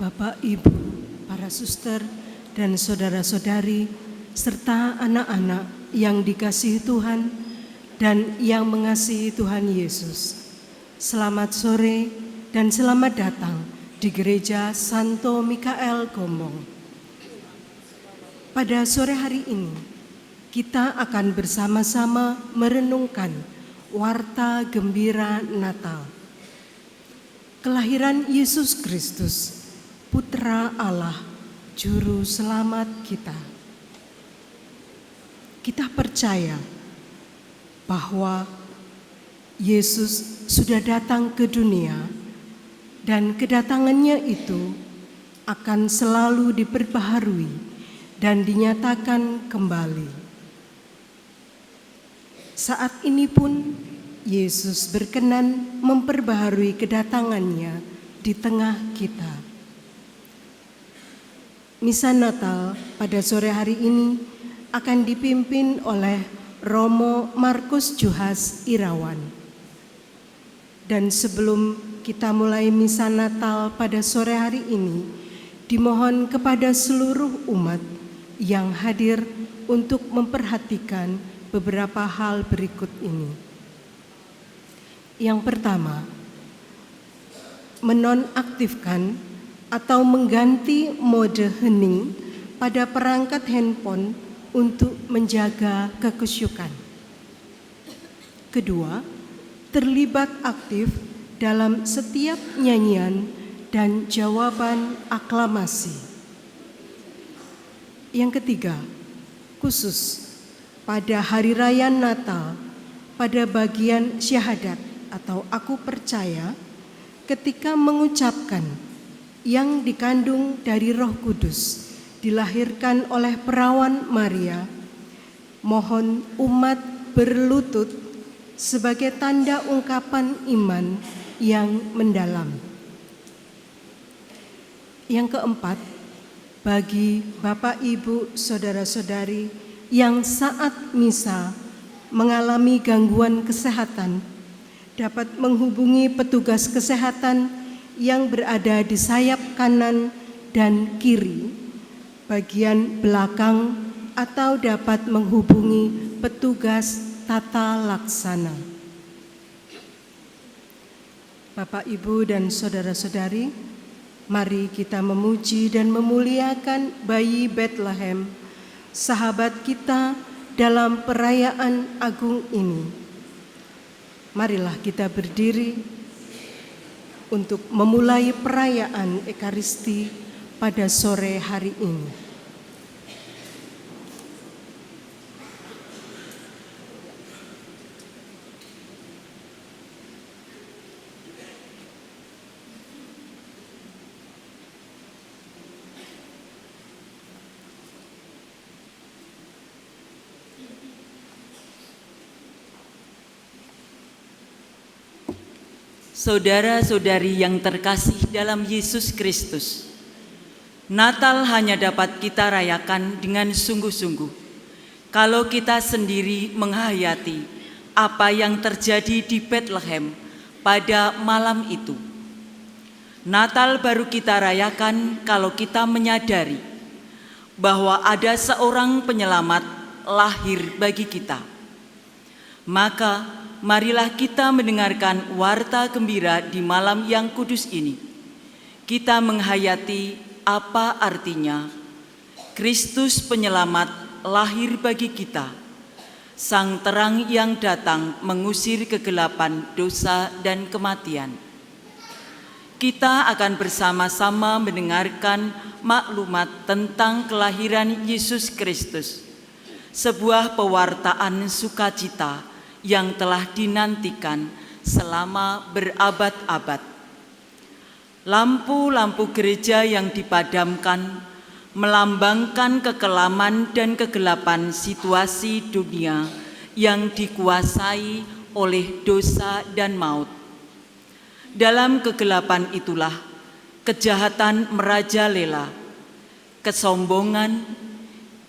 Bapak, Ibu, para suster, dan saudara-saudari, serta anak-anak yang dikasihi Tuhan dan yang mengasihi Tuhan Yesus. Selamat sore dan selamat datang di Gereja Santo Mikael Gombong. Pada sore hari ini, kita akan bersama-sama merenungkan warta gembira Natal. Kelahiran Yesus Kristus, Putra Allah, Juru Selamat kita. Kita percaya bahwa Yesus sudah datang ke dunia dan kedatangannya itu akan selalu diperbaharui dan dinyatakan kembali. Saat ini pun Yesus berkenan memperbaharui kedatangannya di tengah kita. Misa Natal pada sore hari ini akan dipimpin oleh Romo Markus Juhas Irawan. Dan sebelum kita mulai Misa Natal pada sore hari ini, dimohon kepada seluruh umat yang hadir untuk memperhatikan beberapa hal berikut ini. Yang pertama, menonaktifkan atau mengganti mode hening pada perangkat handphone untuk menjaga kekusyukan. Kedua, terlibat aktif dalam setiap nyanyian dan jawaban aklamasi. Yang ketiga, khusus pada hari raya Natal, pada bagian syahadat atau aku percaya, ketika mengucapkan yang dikandung dari Roh Kudus, dilahirkan oleh perawan Maria, mohon umat berlutut sebagai tanda ungkapan iman yang mendalam. Yang keempat, bagi Bapak, Ibu, saudara-saudari yang saat misa mengalami gangguan kesehatan, dapat menghubungi petugas kesehatan yang berada di sayap kanan dan kiri, bagian belakang, atau dapat menghubungi petugas tata laksana. Bapak, Ibu, dan saudara-saudari, mari kita memuji dan memuliakan bayi Bethlehem, sahabat kita dalam perayaan agung ini. Marilah kita berdiri untuk memulai perayaan Ekaristi pada sore hari ini. Saudara-saudari yang terkasih dalam Yesus Kristus, Natal hanya dapat kita rayakan dengan sungguh-sungguh kalau kita sendiri menghayati apa yang terjadi di Bethlehem pada malam itu. Natal baru kita rayakan kalau kita menyadari bahwa ada seorang penyelamat lahir bagi kita. Maka marilah kita mendengarkan warta gembira di malam yang kudus ini. Kita menghayati apa artinya Kristus penyelamat lahir bagi kita, sang terang yang datang mengusir kegelapan dosa dan kematian. Kita akan bersama-sama mendengarkan maklumat tentang kelahiran Yesus Kristus, sebuah pewartaan sukacita yang telah dinantikan selama berabad-abad. Lampu-lampu gereja yang dipadamkan melambangkan kekelaman dan kegelapan situasi dunia yang dikuasai oleh dosa dan maut. Dalam kegelapan itulah kejahatan merajalela, kesombongan,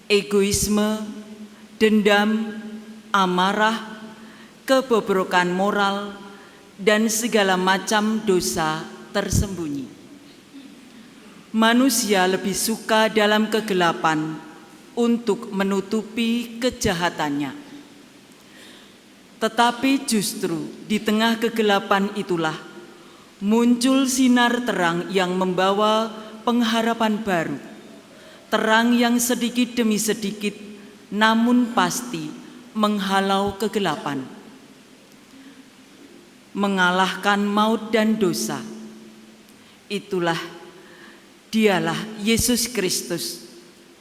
egoisme, dendam, amarah, kebobrokan moral, dan segala macam dosa tersembunyi. Manusia lebih suka dalam kegelapan untuk menutupi kejahatannya. Tetapi justru di tengah kegelapan itulah muncul sinar terang yang membawa pengharapan baru. Terang yang sedikit demi sedikit namun pasti menghalau kegelapan. Mengalahkan maut dan dosa. Dialah Yesus Kristus,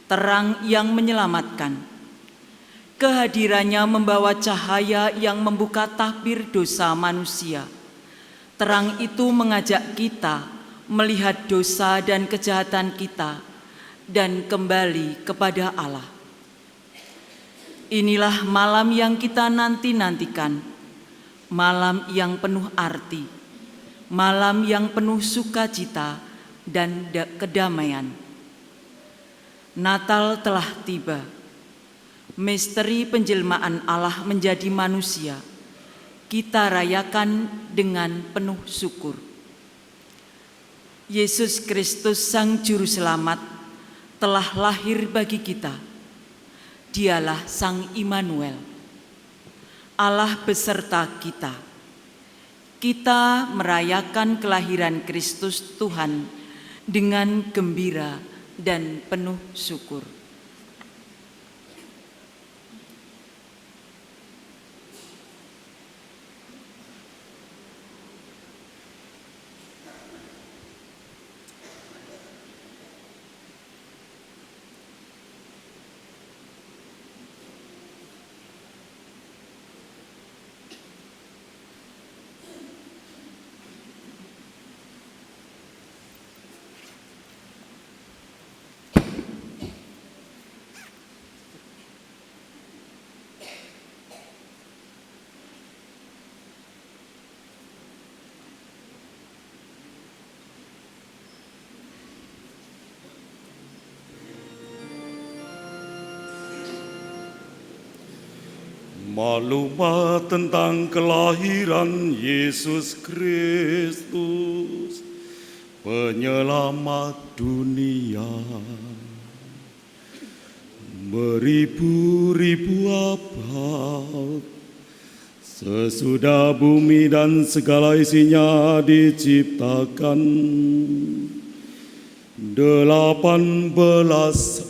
terang yang menyelamatkan. Kehadirannya membawa cahaya yang membuka tabir dosa manusia. Terang itu mengajak kita melihat dosa dan kejahatan kita dan kembali kepada Allah. Inilah malam yang kita nanti-nantikan, malam yang penuh arti, malam yang penuh sukacita dan kedamaian. Natal telah tiba. Misteri penjelmaan Allah menjadi manusia kita rayakan dengan penuh syukur. Yesus Kristus Sang Juru Selamat telah lahir bagi kita. Dialah Sang Immanuel, Allah beserta kita. Kita merayakan kelahiran Kristus Tuhan dengan gembira dan penuh syukur. Maklumat tentang kelahiran Yesus Kristus, penyelamat dunia. Beribu-ribu abad sesudah bumi dan segala isinya diciptakan, 18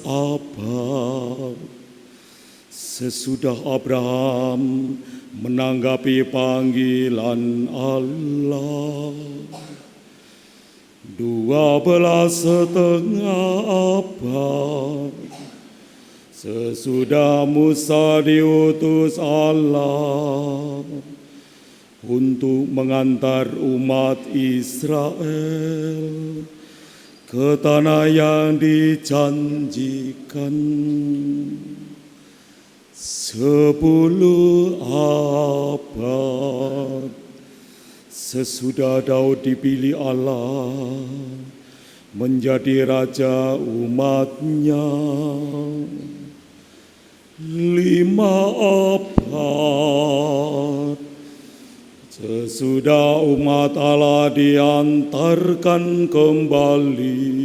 abad sesudah Abraham menanggapi panggilan Allah, 12,5 abad sesudah Musa diutus Allah untuk mengantar umat Israel ke tanah yang dijanjikan. 10 abad sesudah Daud dipilih Allah menjadi raja umatnya. 5 abad sesudah umat Allah diantarkan kembali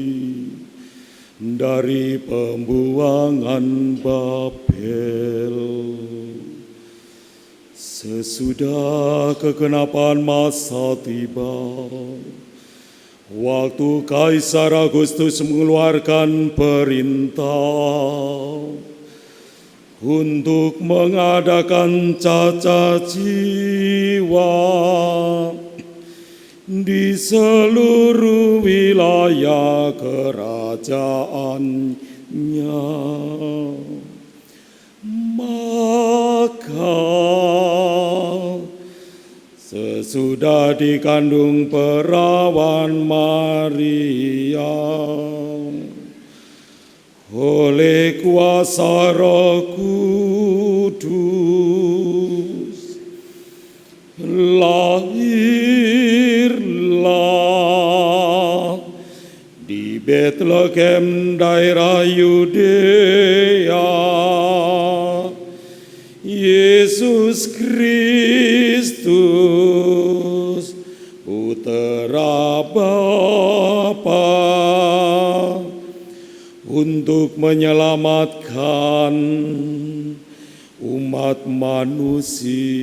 dari pembuangan Babel. Sesudah kegenapan masa tiba, waktu Kaisar Agustus mengeluarkan perintah untuk mengadakan cacat jiwa di seluruh wilayah kerajaannya, maka sesudah dikandung perawan Maria oleh kuasa Roh Kudus, lahirlah di Bethlehem daerah Yudea Yesus Kristus, Putera Bapa untuk menyelamatkan umat manusia.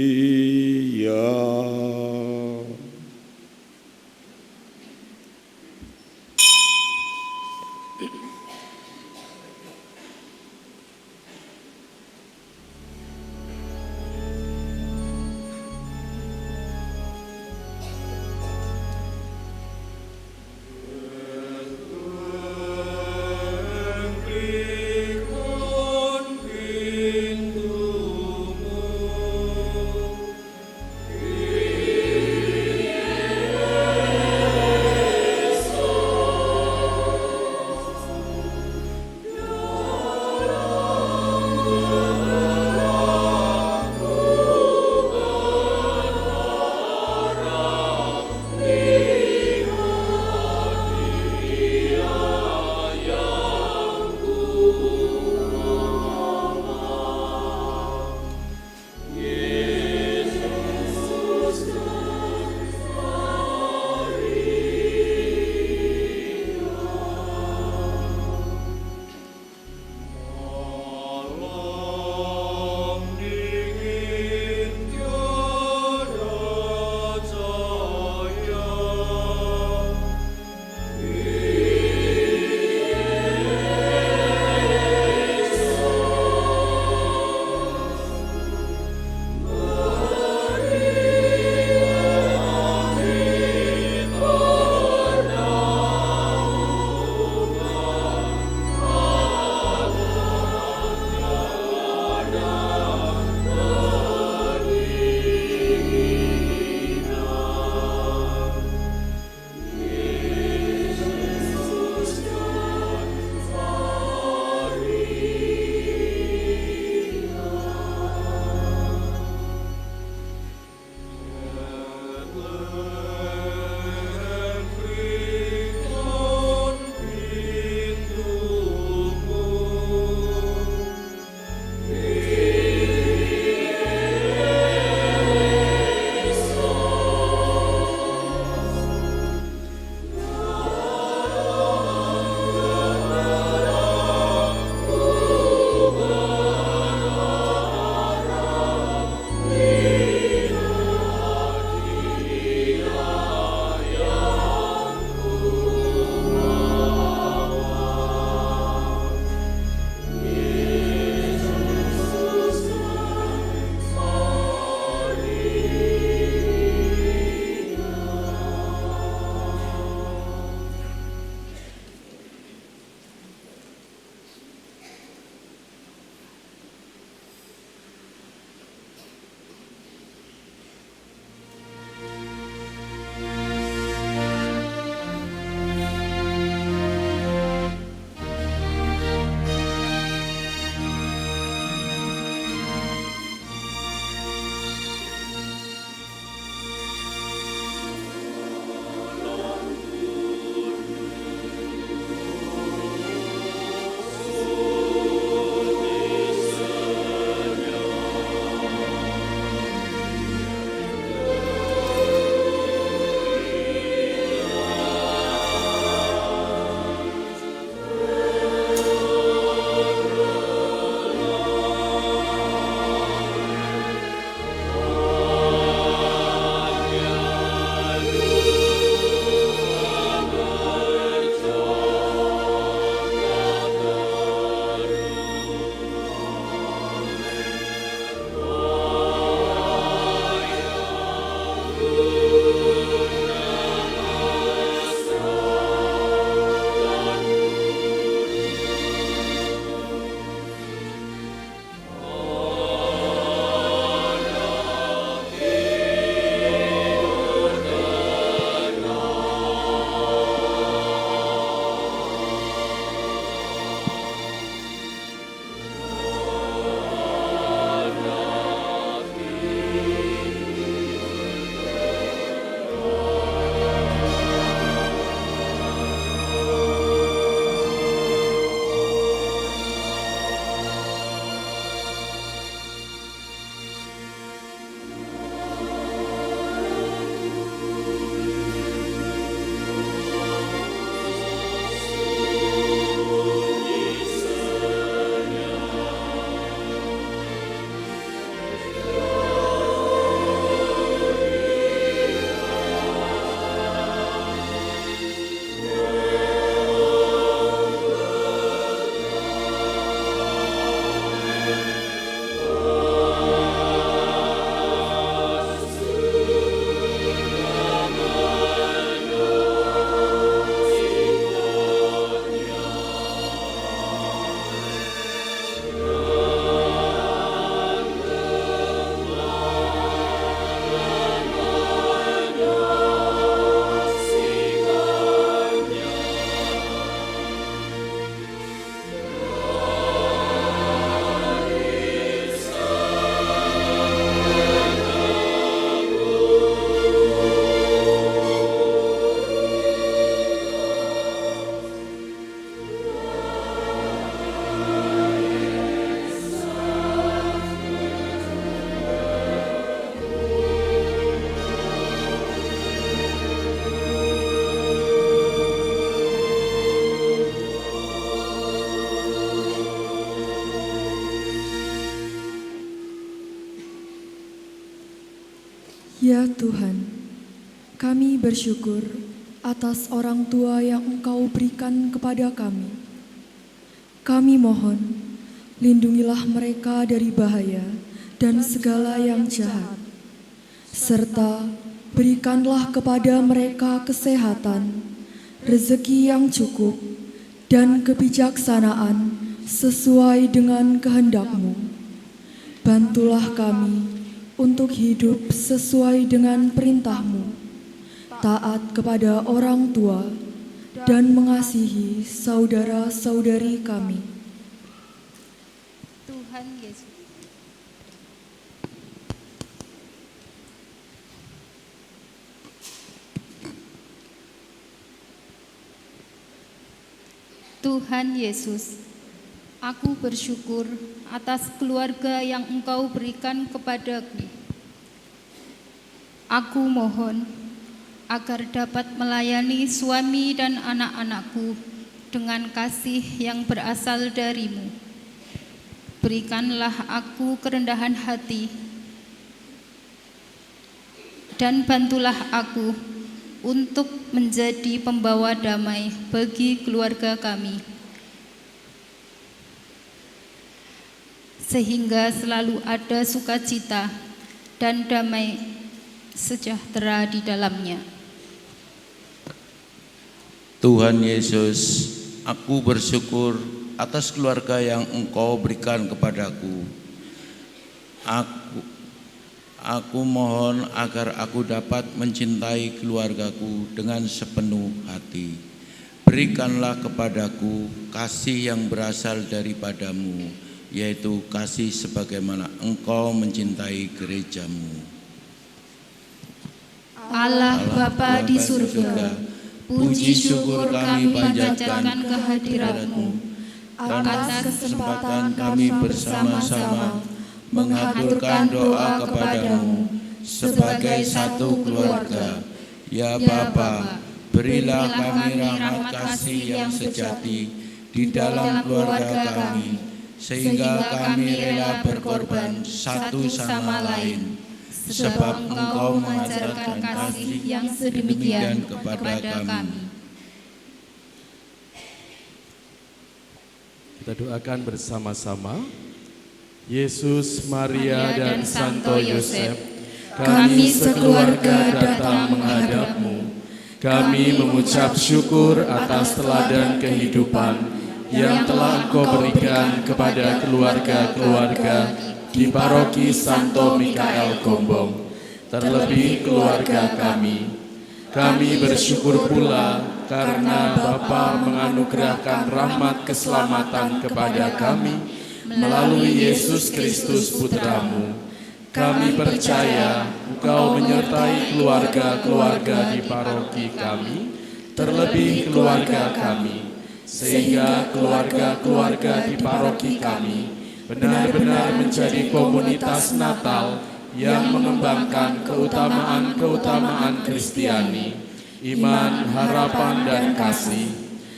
Ya Tuhan, kami bersyukur atas orang tua yang Engkau berikan kepada kami. Kami mohon, lindungilah mereka dari bahaya dan segala yang jahat, serta berikanlah kepada mereka kesehatan, rezeki yang cukup, dan kebijaksanaan sesuai dengan kehendak-Mu. Bantulah kami untuk hidup sesuai dengan perintah-Mu, taat kepada orang tua, dan mengasihi saudara-saudari kami. Tuhan Yesus. Tuhan Yesus, aku bersyukur atas keluarga yang Engkau berikan kepadaku. Aku mohon agar dapat melayani suami dan anak-anakku dengan kasih yang berasal dari-Mu. Berikanlah aku kerendahan hati dan bantulah aku untuk menjadi pembawa damai bagi keluarga kami, sehingga selalu ada sukacita dan damai sejahtera di dalamnya. Tuhan Yesus, aku bersyukur atas keluarga yang Engkau berikan kepadaku. Aku mohon agar aku dapat mencintai keluargaku dengan sepenuh hati. Berikanlah kepadaku kasih yang berasal daripada-Mu, yaitu kasih sebagaimana Engkau mencintai gereja-Mu. Allah Bapa di surga, puji syukur kami panjatkan kehadirat-Mu atas kesempatan kami bersama-sama mengaturkan doa kepada-Mu sebagai satu keluarga. Ya Bapa, berilah kami rahmat kasih yang sejati di dalam keluarga kami, sehingga kami rela berkorban satu sama lain, sebab Engkau mengajarkan kasih yang sedemikian kepada kami. Kita doakan bersama-sama. Yesus, Maria, dan Santo Yosef, kami sekeluarga datang menghadap-Mu. Kami mengucap syukur atas teladan kehidupan yang telah Engkau berikan kepada keluarga-keluarga di Paroki Santo Mikael Gombong, terlebih keluarga kami. Kami bersyukur pula karena Bapa menganugerahkan rahmat keselamatan kepada kami melalui Yesus Kristus Putra-Mu. Kami percaya Engkau menyertai keluarga-keluarga di paroki kami, terlebih keluarga kami, sehingga keluarga-keluarga di paroki kami benar-benar menjadi komunitas Natal yang mengembangkan keutamaan-keutamaan Kristiani, iman, harapan, dan kasih,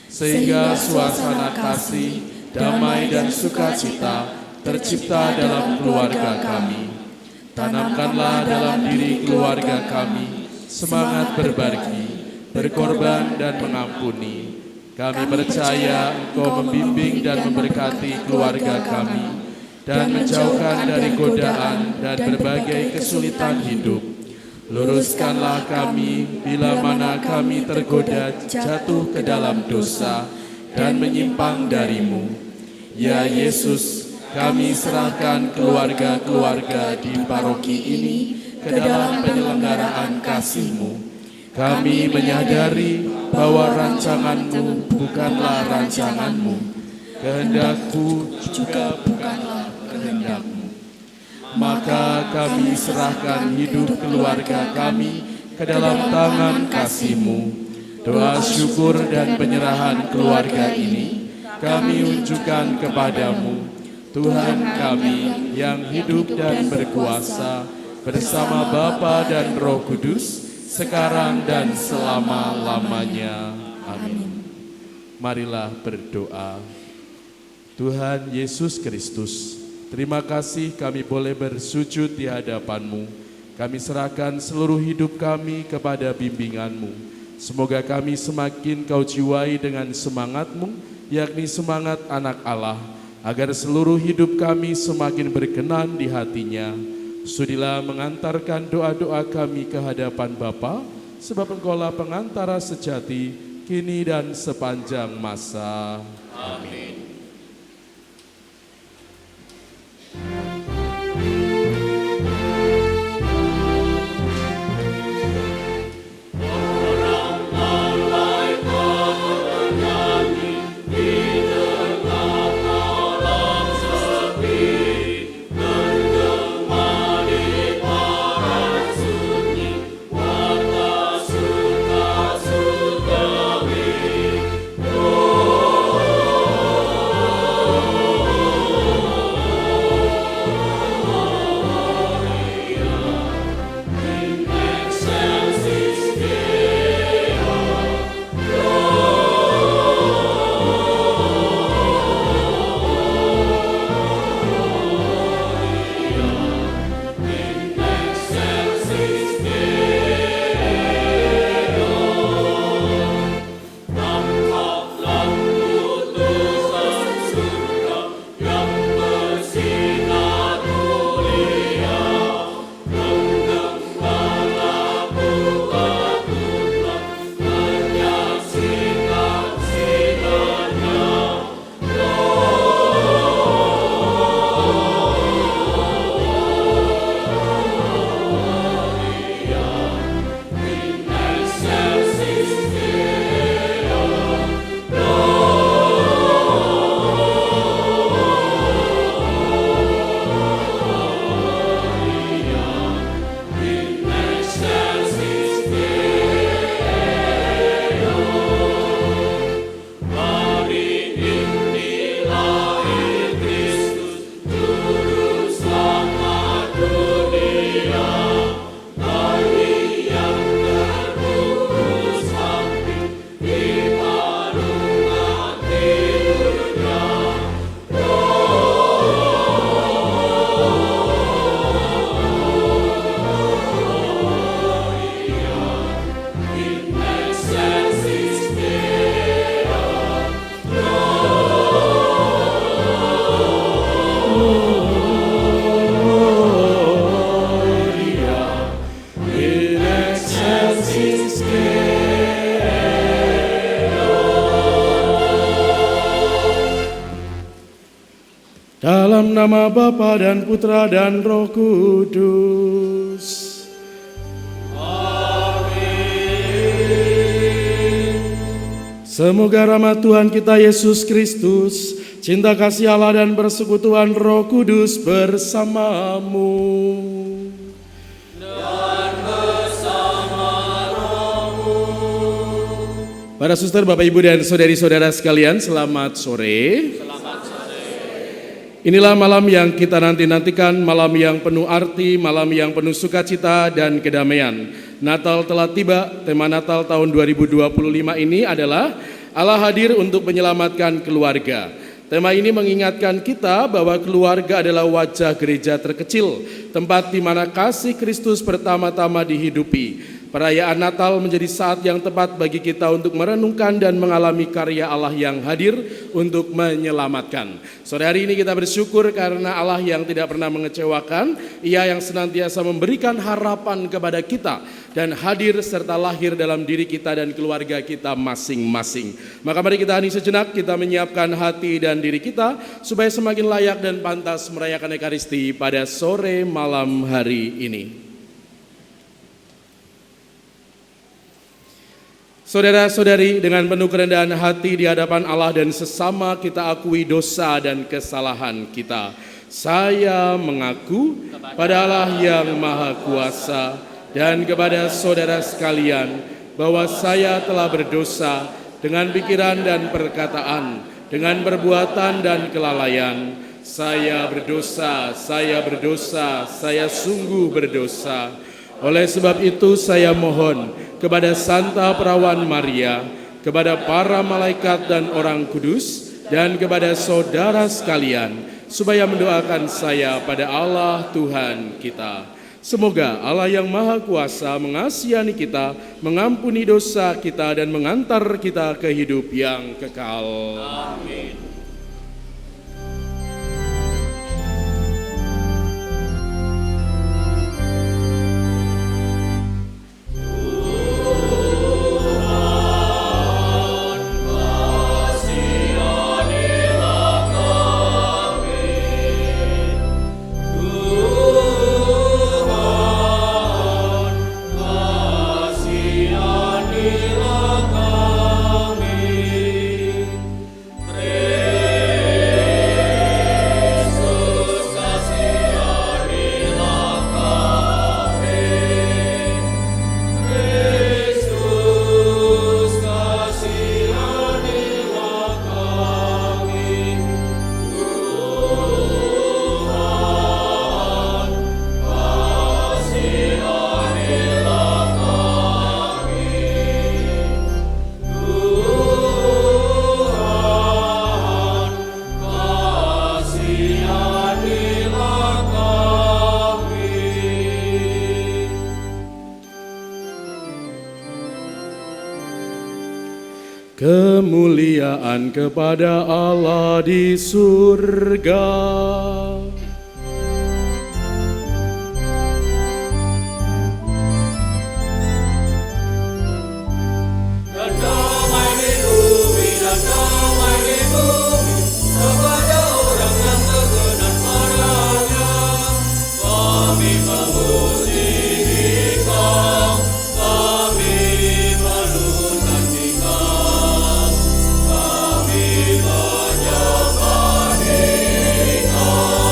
sehingga suasana kasih, damai dan sukacita tercipta dalam keluarga kami. Tanamkanlah dalam diri keluarga kami semangat berbagi, berkorban dan mengampuni. Kami percaya Engkau membimbing dan memberkati keluarga kami dan menjauhkan dari godaan dan berbagai kesulitan hidup. Luruskanlah kami bila mana kami tergoda jatuh ke dalam dosa dan menyimpang dari-Mu. Ya Yesus, kami serahkan keluarga-keluarga di paroki ini ke dalam penyelenggaraan kasih-Mu. Kami menyadari bahwa rancangan-Mu bukanlah rancangan-Mu, kehendak-Ku juga bukanlah kehendak-Mu. Maka kami serahkan hidup keluarga kami ke dalam tangan kasih-Mu. Doa syukur dan penyerahan keluarga ini kami unjukkan kepadamu, Tuhan kami yang hidup dan berkuasa bersama Bapa dan Roh Kudus, sekarang dan selama-lamanya. Amin. Marilah berdoa. Tuhan Yesus Kristus, terima kasih kami boleh bersujud di hadapan-Mu Kami serahkan seluruh hidup kami kepada bimbingan-Mu. Semoga kami semakin Kau jiwai dengan semangat-Mu, yakni semangat anak Allah, agar seluruh hidup kami semakin berkenan di hati-Nya. Sudilah mengantarkan doa-doa kami ke hadapan Bapa, sebab Engkaulah pengantara sejati, kini dan sepanjang masa. Amin. Dalam nama Bapa dan Putra dan Roh Kudus. Amin. Semoga rahmat Tuhan kita Yesus Kristus, cinta kasih Allah dan persekutuan Roh Kudus bersamamu. Dan bersama rohmu. Para suster, Bapak, Ibu, dan saudari-saudara sekalian, selamat sore. Inilah malam yang kita nanti-nantikan, malam yang penuh arti, malam yang penuh sukacita dan kedamaian. Natal telah tiba. Tema Natal tahun 2025 ini adalah Allah hadir untuk menyelamatkan keluarga. Tema ini mengingatkan kita bahwa keluarga adalah wajah gereja terkecil, tempat di mana kasih Kristus pertama-tama dihidupi. Perayaan Natal menjadi saat yang tepat bagi kita untuk merenungkan dan mengalami karya Allah yang hadir untuk menyelamatkan. Sore hari ini kita bersyukur karena Allah yang tidak pernah mengecewakan, Ia yang senantiasa memberikan harapan kepada kita dan hadir serta lahir dalam diri kita dan keluarga kita masing-masing. Maka mari kita hening sejenak, kita menyiapkan hati dan diri kita supaya semakin layak dan pantas merayakan Ekaristi pada sore malam hari ini. Saudara-saudari, dengan penuh kerendahan hati di hadapan Allah dan sesama kita akui dosa dan kesalahan kita. Saya mengaku pada Allah yang Maha Kuasa dan kepada saudara sekalian bahwa saya telah berdosa dengan pikiran dan perkataan, dengan perbuatan dan kelalaian. Saya berdosa, saya sungguh berdosa. Oleh sebab itu saya mohon kepada Santa Perawan Maria, kepada para malaikat dan orang kudus, dan kepada saudara sekalian, supaya mendoakan saya pada Allah Tuhan kita. Semoga Allah yang Maha Kuasa mengasihani kita, mengampuni dosa kita, dan mengantar kita ke hidup yang kekal. Amin. Kemuliaan kepada Allah di surga. Dan damai di bumi, dan damai di bumi, kepada orang yang terkenan padanya. Kami memuji Dikau, kami melukan Dikau, kami menyembah Dikau.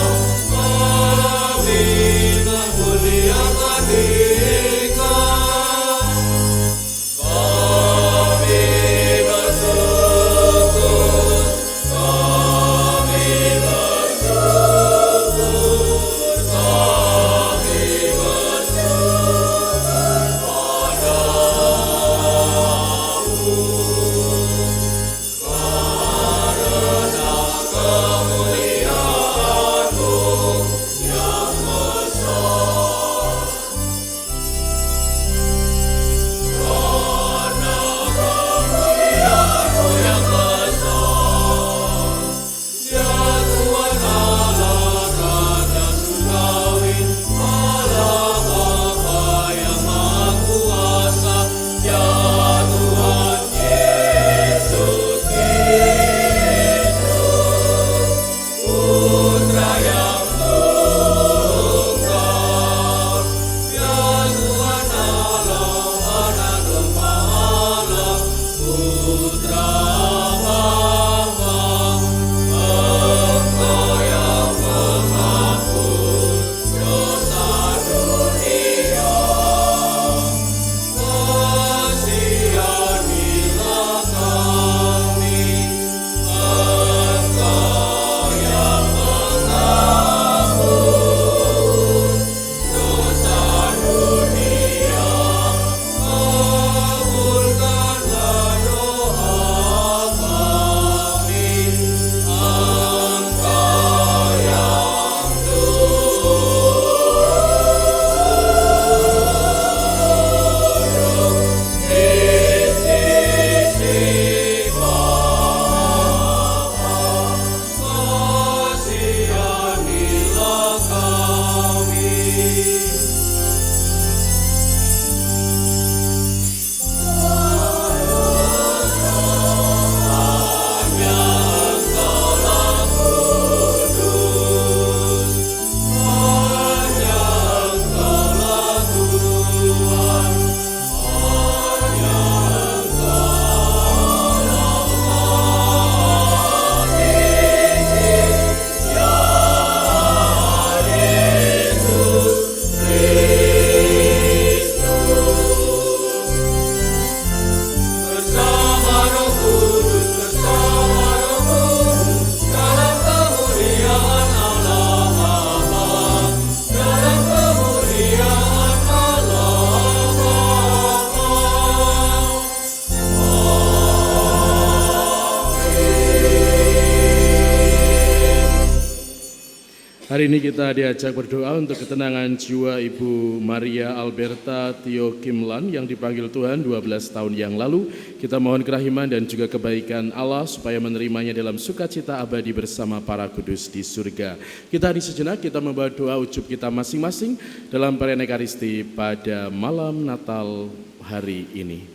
Hari ini kita diajak berdoa untuk ketenangan jiwa Ibu Maria Alberta Tio Kimlan yang dipanggil Tuhan 12 tahun yang lalu. Kita mohon kerahiman dan juga kebaikan Allah supaya menerimanya dalam sukacita abadi bersama para kudus di surga. Kita hari sejenak kita membawa doa ucup kita masing-masing dalam perayaan Ekaristi pada malam Natal hari ini.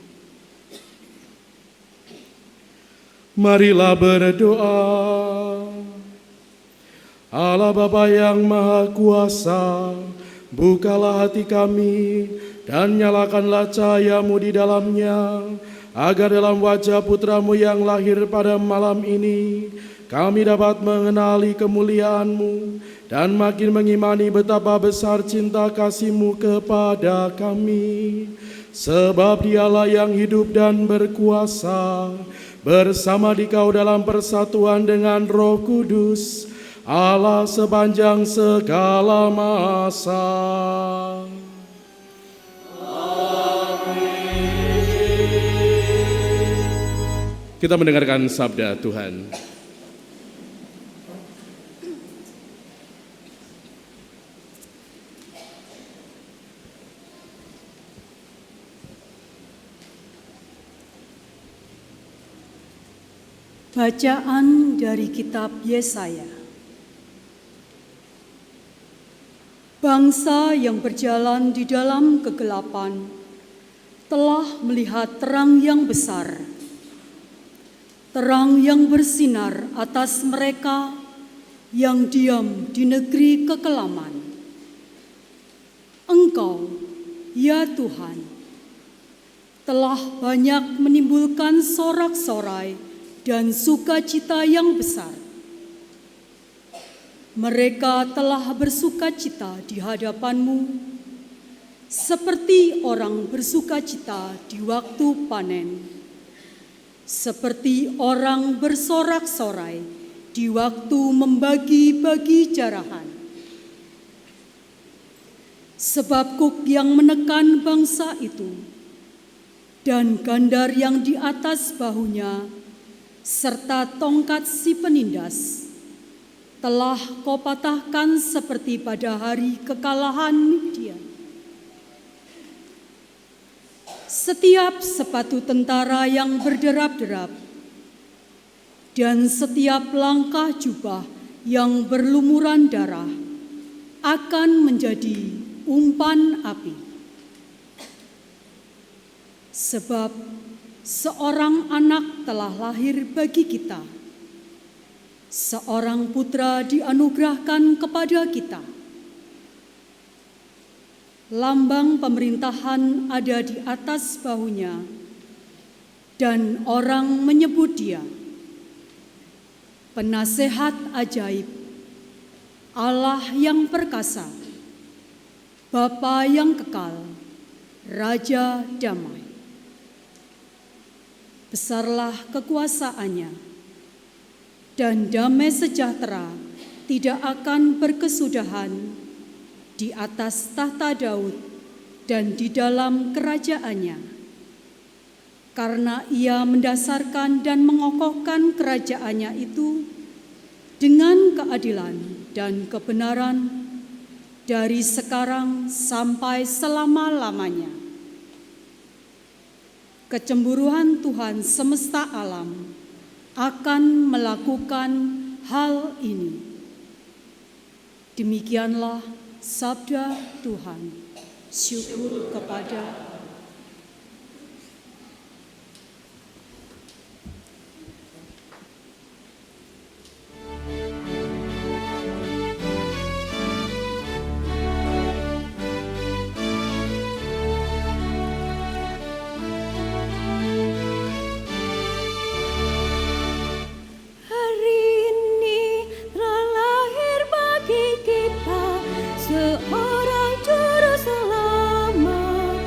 Marilah berdoa. Allah Bapa yang Maha Kuasa, bukalah hati kami dan nyalakanlah cahaya-Mu di dalamnya, agar dalam wajah Putra-Mu yang lahir pada malam ini, kami dapat mengenali kemuliaan-Mu dan makin mengimani betapa besar cinta kasih-Mu kepada kami. Sebab Dialah yang hidup dan berkuasa, bersama Dikau dalam persatuan dengan Roh Kudus, Allah sepanjang segala masa. Amin. Kita mendengarkan sabda Tuhan. Bacaan dari kitab Yesaya. Bangsa yang berjalan di dalam kegelapan telah melihat terang yang besar. Terang yang bersinar atas mereka yang diam di negeri kekelaman. Engkau, ya Tuhan, telah banyak menimbulkan sorak-sorai dan sukacita yang besar. Mereka telah bersukacita di hadapan-Mu, seperti orang bersukacita di waktu panen, seperti orang bersorak-sorai di waktu membagi-bagi jarahan. Sebab kuk yang menekan bangsa itu, dan gandar yang di atas bahunya, serta tongkat si penindas, telah Kau patahkan seperti pada hari kekalahan Midian. Setiap sepatu tentara yang berderap-derap dan setiap langkah jubah yang berlumuran darah akan menjadi umpan api. Sebab seorang anak telah lahir bagi kita, seorang putra dianugerahkan kepada kita. Lambang pemerintahan ada di atas bahunya, dan orang menyebut Dia Penasehat Ajaib, Allah yang perkasa, Bapa yang kekal, Raja damai. Besarlah kekuasaannya, dan damai sejahtera tidak akan berkesudahan di atas tahta Daud dan di dalam kerajaannya, karena Ia mendasarkan dan mengokohkan kerajaannya itu dengan keadilan dan kebenaran dari sekarang sampai selama-lamanya. Kecemburuan Tuhan semesta alam akan melakukan hal ini. Demikianlah sabda Tuhan. Syukur kepada seorang juru selamat,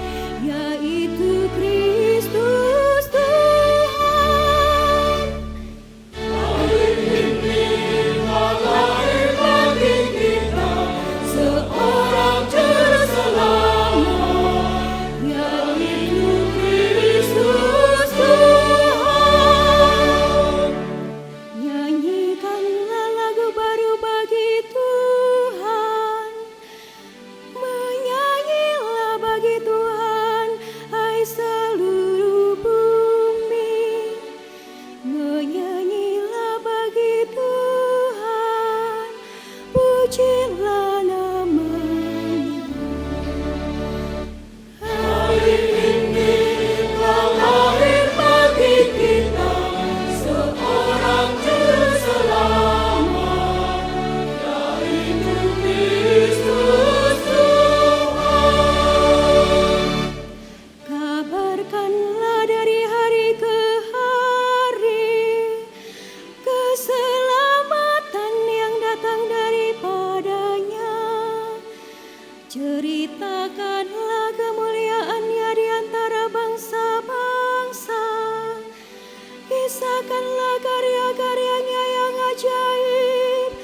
yaitu Kristus Tuhan. Hari ini lahir bagi kita seorang juru selamat, yaitu Kristus Tuhan. Nyanyikanlah lagu baru bagi Tuhan. Ceritakanlah kemuliaan-Nya di antara bangsa-bangsa. Kisahkanlah karya-karyanya yang ajaib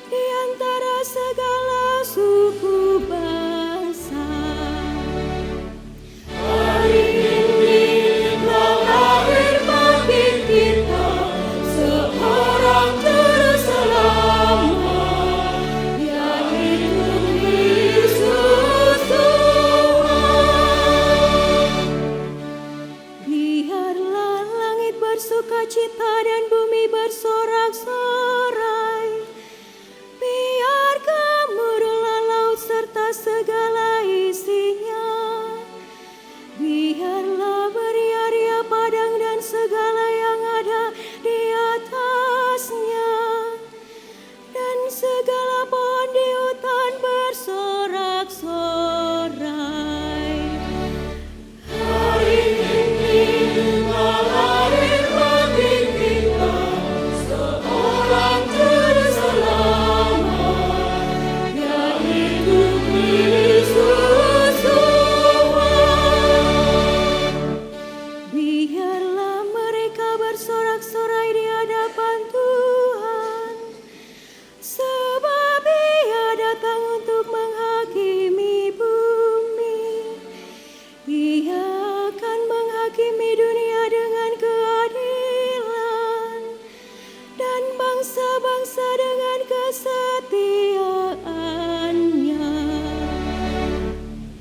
di antara segala suku bangsa. Hari ini telah lahir bagi kita seorang juru selamat, yaitu Kristus Tuhan. Biarlah langit bersukacita dan bumi bersorak-sorai. Biar gemuruhlah laut serta segala isinya. Biarlah beria-ria padang dan segala yang ada di atasnya. Dan segala pohon di hutan bersorak-sorai. Hari ini telah lahir bagi kita seorang juru selamat, yaitu Kristus Tuhan. Biarlah mereka bersorak-sorai di hadapan Tuhan, sebab Ia datang untuk menghakimi bumi. Ia akan menghakimi dunia dengan keadilan dan bangsa-bangsa dengan kesetiaannya.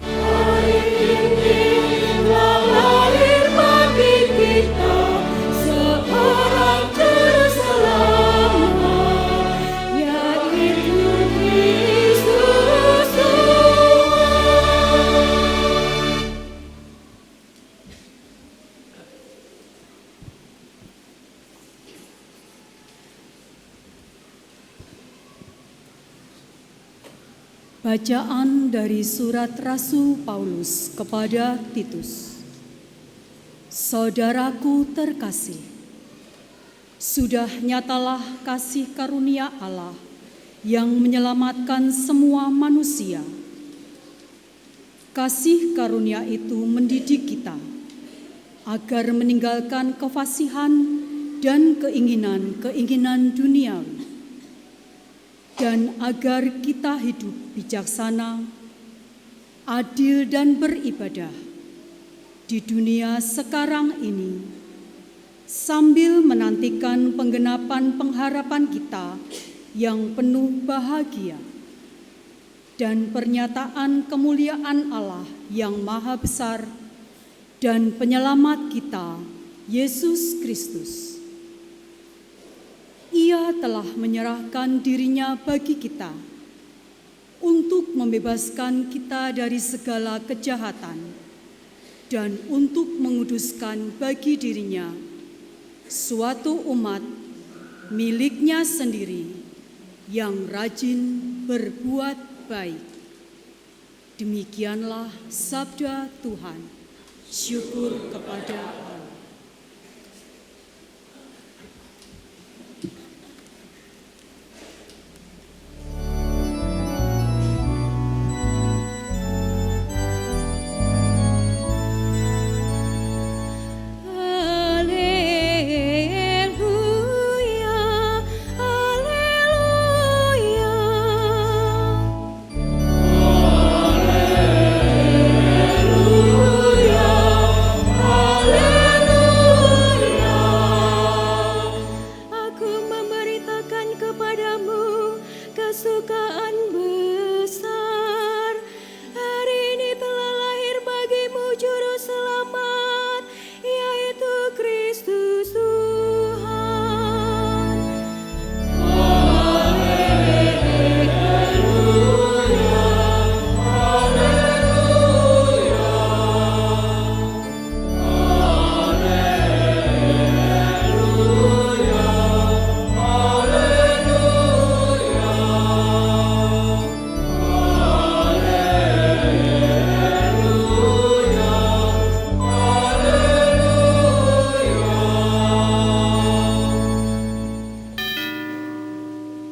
Hari ini telah lahir bagi kita seorang juru selamat, yaitu Kristus Tuhan. Bacaan dari surat Rasul Paulus kepada Titus. Saudaraku terkasih, sudah nyatalah kasih karunia Allah yang menyelamatkan semua manusia. Kasih karunia itu mendidik kita agar meninggalkan kefasihan dan keinginan-keinginan duniawi, dan agar kita hidup bijaksana, adil dan beribadah di dunia sekarang ini, sambil menantikan penggenapan pengharapan kita yang penuh bahagia dan pernyataan kemuliaan Allah yang maha besar dan penyelamat kita, Yesus Kristus. Ia telah menyerahkan dirinya bagi kita untuk membebaskan kita dari segala kejahatan dan untuk menguduskan bagi dirinya suatu umat miliknya sendiri yang rajin berbuat baik. Demikianlah sabda Tuhan. Syukur kepada Allah.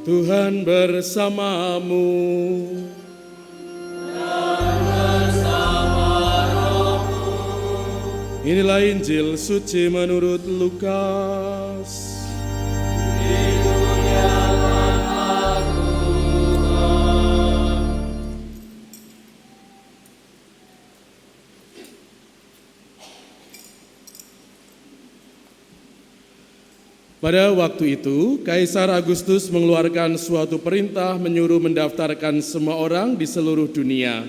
Tuhan bersamamu. Inilah Injil suci menurut Lukas. Pada waktu itu, Kaisar Agustus mengeluarkan suatu perintah menyuruh mendaftarkan semua orang di seluruh dunia.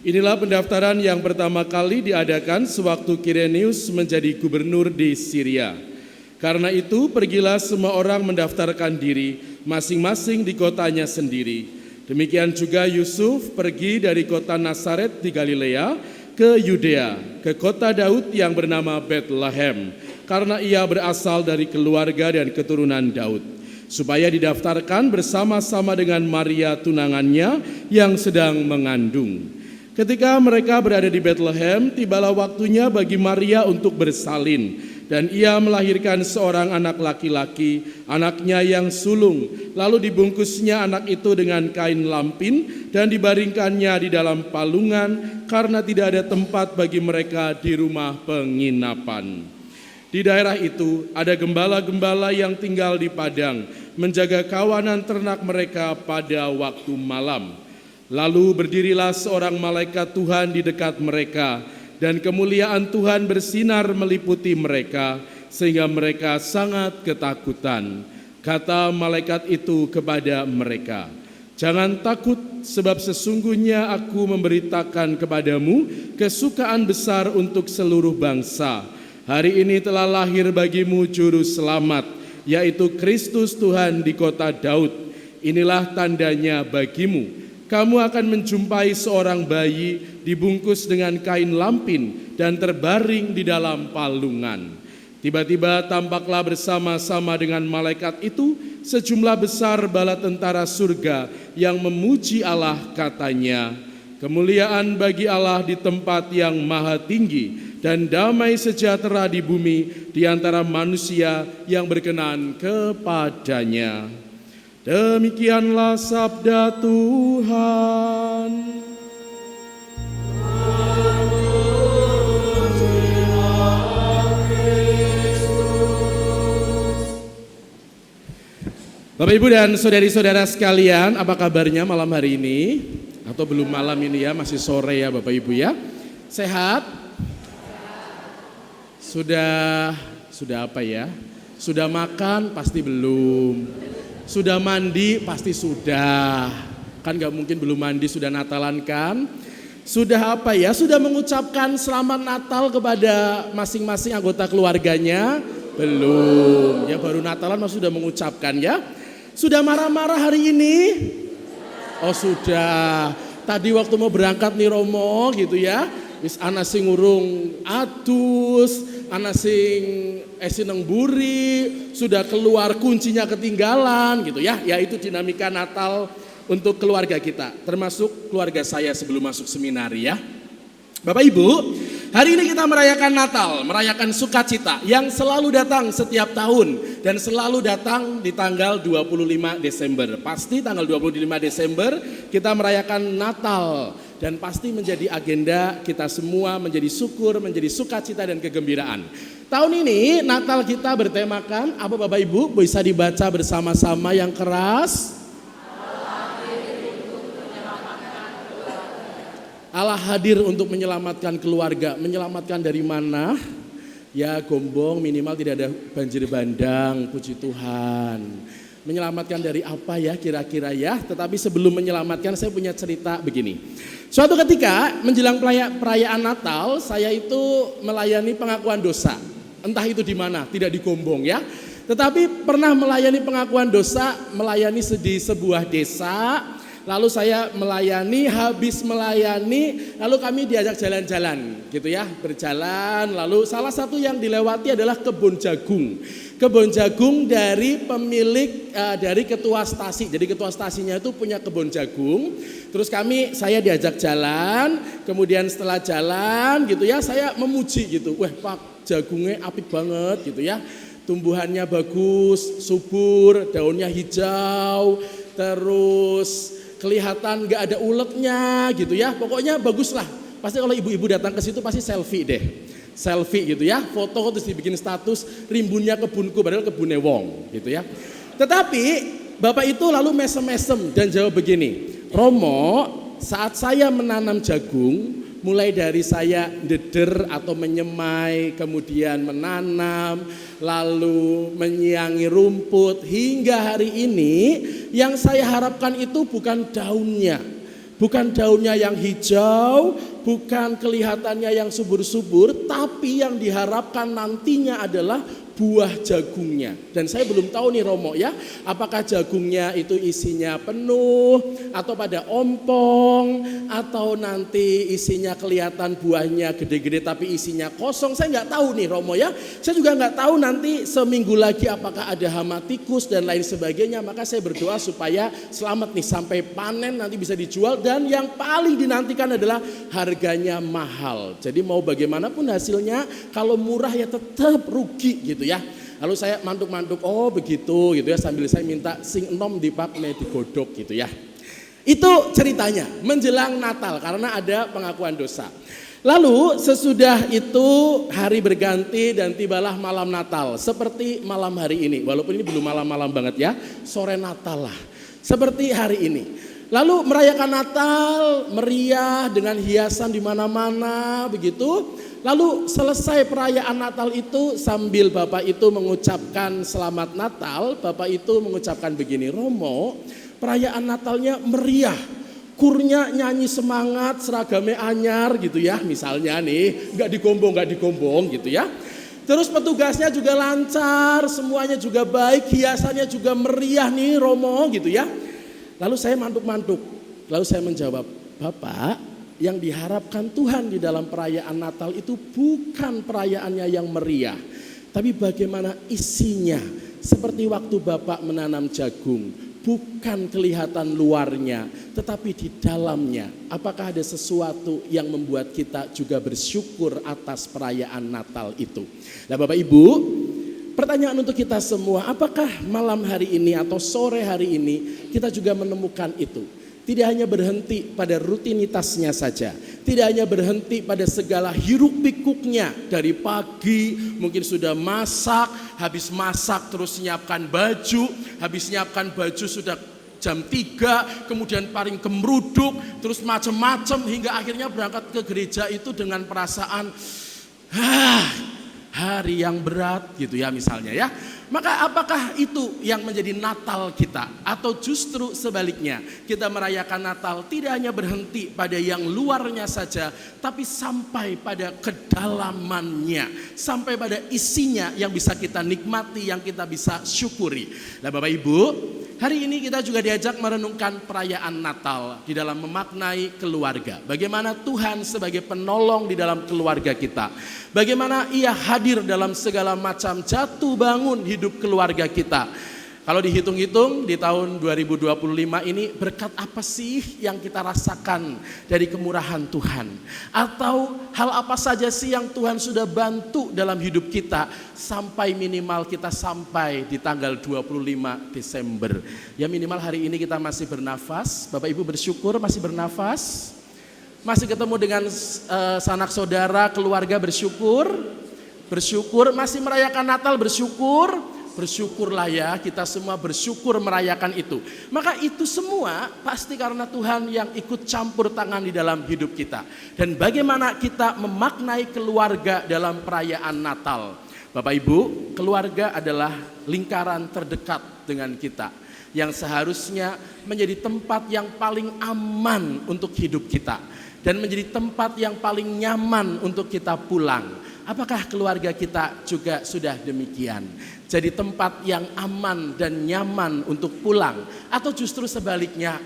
Inilah pendaftaran yang pertama kali diadakan sewaktu Kirenius menjadi gubernur di Syria. Karena itu, pergilah semua orang mendaftarkan diri, masing-masing di kotanya sendiri. Demikian juga Yusuf pergi dari kota Nazaret di Galilea ke Yudea, ke kota Daud yang bernama Bethlehem, karena ia berasal dari keluarga dan keturunan Daud, supaya didaftarkan bersama-sama dengan Maria tunangannya yang sedang mengandung. Ketika mereka berada di Bethlehem, tibalah waktunya bagi Maria untuk bersalin, dan ia melahirkan seorang anak laki-laki, anaknya yang sulung. Lalu dibungkusnya anak itu dengan kain lampin dan dibaringkannya di dalam palungan, karena tidak ada tempat bagi mereka di rumah penginapan. Di daerah itu ada gembala-gembala yang tinggal di padang, menjaga kawanan ternak mereka pada waktu malam. Lalu berdirilah seorang malaikat Tuhan di dekat mereka, dan kemuliaan Tuhan bersinar meliputi mereka, sehingga mereka sangat ketakutan. Kata malaikat itu kepada mereka, "Jangan takut, sebab sesungguhnya aku memberitakan kepadamu kesukaan besar untuk seluruh bangsa. Hari ini telah lahir bagimu juru selamat, yaitu Kristus Tuhan di kota Daud. Inilah tandanya bagimu. Kamu akan menjumpai seorang bayi dibungkus dengan kain lampin dan terbaring di dalam palungan." Tiba-tiba tampaklah bersama-sama dengan malaikat itu sejumlah besar bala tentara surga yang memuji Allah, katanya, "Kemuliaan bagi Allah di tempat yang maha tinggi, dan damai sejahtera di bumi di antara manusia yang berkenan kepadanya." Demikianlah sabda Tuhan. Bapak, Ibu, dan saudari-saudara sekalian, apa kabarnya malam hari ini? Atau belum malam ini ya, masih sore ya Bapak Ibu ya. Sehat? Sudah apa ya? Sudah makan? Pasti belum. Sudah mandi? Pasti sudah. Kan gak mungkin belum mandi sudah Natalan kan? Sudah apa ya? Sudah mengucapkan selamat Natal kepada masing-masing anggota keluarganya? Belum. Ya baru Natalan mas sudah mengucapkan ya. Sudah marah-marah hari ini? Oh sudah. Tadi waktu mau berangkat nih Romo gitu ya. Wis ana sing ngurung atus, ana sing sineng buri, sudah keluar kuncinya ketinggalan gitu ya. Ya itu dinamika Natal untuk keluarga kita, termasuk keluarga saya sebelum masuk seminari ya. Bapak Ibu, hari ini kita merayakan Natal, merayakan sukacita yang selalu datang setiap tahun dan selalu datang di tanggal 25 Desember. Pasti tanggal 25 Desember kita merayakan Natal dan pasti menjadi agenda kita semua, menjadi syukur, menjadi sukacita dan kegembiraan. Tahun ini Natal kita bertemakan apa Bapak Ibu? Bisa dibaca bersama-sama yang keras. Allah hadir untuk menyelamatkan keluarga. Menyelamatkan dari mana? Ya gombong, minimal tidak ada banjir bandang, puji Tuhan. Menyelamatkan dari apa ya kira-kira ya? Tetapi sebelum menyelamatkan saya punya cerita begini. Suatu ketika menjelang perayaan Natal, saya itu melayani pengakuan dosa. Entah itu di mana, tidak di Gombong ya. Tetapi pernah melayani pengakuan dosa, melayani di sebuah desa. Lalu saya melayani, habis melayani, lalu kami diajak jalan-jalan gitu ya, berjalan. Lalu salah satu yang dilewati adalah kebun jagung. Kebun jagung dari pemilik, dari ketua stasi. Jadi ketua stasinya itu punya kebun jagung. Terus saya diajak jalan, kemudian setelah jalan gitu ya, saya memuji gitu. Wah Pak, jagungnya apik banget gitu ya. Tumbuhannya bagus, subur, daunnya hijau, terus kelihatan gak ada uletnya gitu ya, pokoknya bagus lah. Pasti kalau ibu-ibu datang ke situ pasti selfie deh. selfie gitu ya, foto terus dibikin status rimbunnya kebunku padahal kebunnya wong gitu ya. Tetapi bapak itu lalu mesem-mesem dan jawab begini, Romo, saat saya menanam jagung, mulai dari saya deder atau menyemai, kemudian menanam, lalu menyiangi rumput, hingga hari ini yang saya harapkan itu bukan daunnya. Bukan daunnya yang hijau, bukan kelihatannya yang subur-subur, tapi yang diharapkan nantinya adalah buah jagungnya. Dan saya belum tahu nih Romo ya, apakah jagungnya itu isinya penuh atau pada ompong, atau nanti isinya kelihatan buahnya gede-gede tapi isinya kosong. Saya nggak tahu nih Romo ya. Saya juga nggak tahu nanti seminggu lagi apakah ada hama tikus dan lain sebagainya. Maka saya berdoa supaya selamat nih sampai panen nanti bisa dijual, dan yang paling dinantikan adalah harganya mahal. Jadi mau bagaimanapun hasilnya, kalau murah ya tetap rugi gitu ya. Lalu saya mantuk-mantuk, oh begitu gitu ya, sambil saya minta sing enom dipakne digodok gitu ya. Itu ceritanya menjelang Natal karena ada pengakuan dosa. Lalu sesudah itu hari berganti dan tibalah malam Natal. Seperti malam hari ini, walaupun ini belum malam-malam banget ya, sore Natal lah. Seperti hari ini. Lalu merayakan Natal, meriah dengan hiasan di mana-mana begitu. Lalu selesai perayaan Natal itu, sambil Bapak itu mengucapkan selamat Natal, Bapak itu mengucapkan begini, Romo, perayaan Natalnya meriah, kurnya nyanyi semangat, seragamnya anyar gitu ya, misalnya nih, nggak digombong gitu ya. Terus petugasnya juga lancar, semuanya juga baik, hiasannya juga meriah nih Romo gitu ya. Lalu saya mantuk-mantuk, lalu saya menjawab, Bapak, yang diharapkan Tuhan di dalam perayaan Natal itu bukan perayaannya yang meriah, tapi bagaimana isinya. Seperti waktu Bapak menanam jagung, bukan kelihatan luarnya, tetapi di dalamnya. Apakah ada sesuatu yang membuat kita juga bersyukur atas perayaan Natal itu? Nah Bapak Ibu, pertanyaan untuk kita semua, apakah malam hari ini atau sore hari ini kita juga menemukan itu? Tidak hanya berhenti pada rutinitasnya saja, tidak hanya berhenti pada segala hiruk pikuknya. Dari pagi mungkin sudah masak, habis masak terus nyiapkan baju, habis nyiapkan baju sudah jam 3, kemudian paling kemeruduk, terus macam-macam hingga akhirnya berangkat ke gereja itu dengan perasaan hari yang berat gitu ya misalnya ya. Maka apakah itu yang menjadi Natal kita? Atau justru sebaliknya, kita merayakan Natal tidak hanya berhenti pada yang luarnya saja, tapi sampai pada kedalamannya, sampai pada isinya yang bisa kita nikmati, yang kita bisa syukuri. Nah Bapak Ibu, hari ini kita juga diajak merenungkan perayaan Natal di dalam memaknai keluarga. Bagaimana Tuhan sebagai penolong di dalam keluarga kita. Bagaimana Ia hadir dalam segala macam jatuh bangun hidup keluarga kita. Kalau dihitung-hitung di tahun 2025 ini berkat apa sih yang kita rasakan dari kemurahan Tuhan? Atau hal apa saja sih yang Tuhan sudah bantu dalam hidup kita sampai minimal kita sampai di tanggal 25 Desember. Ya minimal hari ini kita masih bernafas. Bapak Ibu bersyukur masih bernafas. Masih ketemu dengan sanak saudara, keluarga bersyukur. Bersyukur, masih merayakan Natal bersyukur. Bersyukurlah ya, kita semua bersyukur merayakan itu. Maka itu semua pasti karena Tuhan yang ikut campur tangan di dalam hidup kita. Dan bagaimana kita memaknai keluarga dalam perayaan Natal. Bapak Ibu, keluarga adalah lingkaran terdekat dengan kita, yang seharusnya menjadi tempat yang paling aman untuk hidup kita. Dan menjadi tempat yang paling nyaman untuk kita pulang. Apakah keluarga kita juga sudah demikian? Jadi tempat yang aman dan nyaman untuk pulang. Atau justru sebaliknya,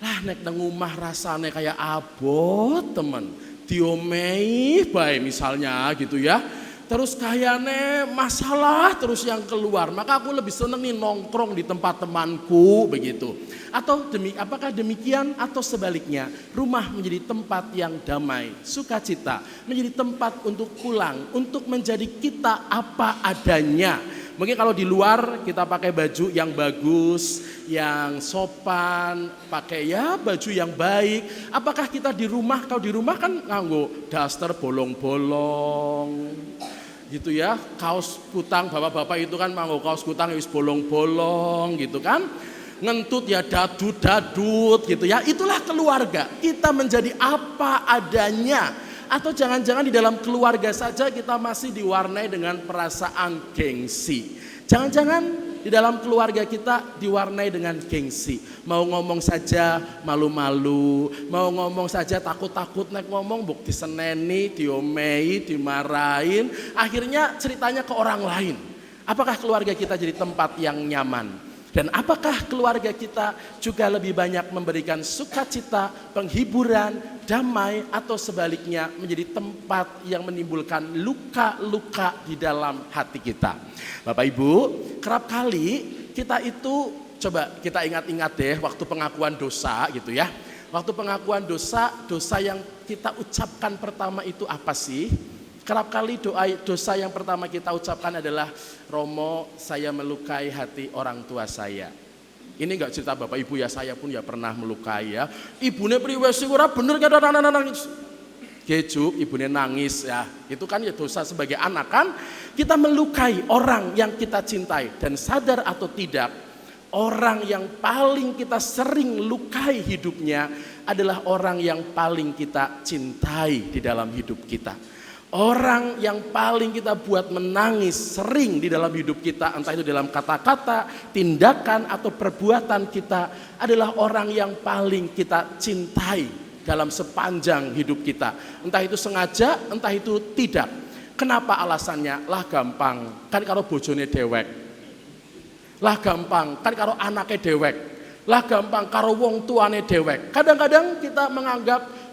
lah nek nang omah rasane kayak abot temen. Diomei bae misalnya gitu ya. Terus kayaknya masalah terus yang keluar. Maka aku lebih seneng nih nongkrong di tempat temanku begitu. Atau apakah demikian atau sebaliknya, rumah menjadi tempat yang damai, sukacita, menjadi tempat untuk pulang, untuk menjadi kita apa adanya. Mungkin kalau di luar kita pakai baju yang bagus, yang sopan, pakai ya baju yang baik. Apakah kita di rumah, kalau di rumah kan nganggo daster bolong-bolong gitu ya, kaos kutang, bapak-bapak itu kan nganggo kaos kutang wis bolong-bolong gitu kan. Ngentut ya dadut-dadut gitu ya. Itulah keluarga. Kita menjadi apa adanya. Atau jangan-jangan di dalam keluarga saja kita masih diwarnai dengan perasaan gengsi. Jangan-jangan di dalam keluarga kita diwarnai dengan gengsi. Mau ngomong saja malu-malu, mau ngomong saja takut-takut, nek ngomong buk diseneni, diomei, dimarahin. Akhirnya ceritanya ke orang lain. Apakah keluarga kita jadi tempat yang nyaman? Dan apakah keluarga kita juga lebih banyak memberikan sukacita, penghiburan, damai, atau sebaliknya menjadi tempat yang menimbulkan luka-luka di dalam hati kita. Bapak Ibu, kerap kali kita itu, coba kita ingat-ingat deh waktu pengakuan dosa gitu ya. Waktu pengakuan dosa, dosa yang kita ucapkan pertama itu apa sih? Kerap kali dosa yang pertama kita ucapkan adalah, Romo, saya melukai hati orang tua saya. Ini enggak cerita Bapak Ibu ya, saya pun ya pernah melukai ya. Ibune priwesi ora bener kan nangis. Gejuk, ibune nangis ya. Itu kan ya dosa sebagai anak kan. Kita melukai orang yang kita cintai, dan sadar atau tidak, orang yang paling kita sering lukai hidupnya adalah orang yang paling kita cintai di dalam hidup kita. Orang yang paling kita buat menangis sering di dalam hidup kita, entah itu dalam kata-kata, tindakan, atau perbuatan kita, adalah orang yang paling kita cintai dalam sepanjang hidup kita. Entah itu sengaja, entah itu tidak. Kenapa alasannya? Lah gampang, kan karo bojone dewek. Lah gampang, kan karo anaknya dewek. Lah gampang, karo wong tuane dewek. Kadang-kadang kita menganggap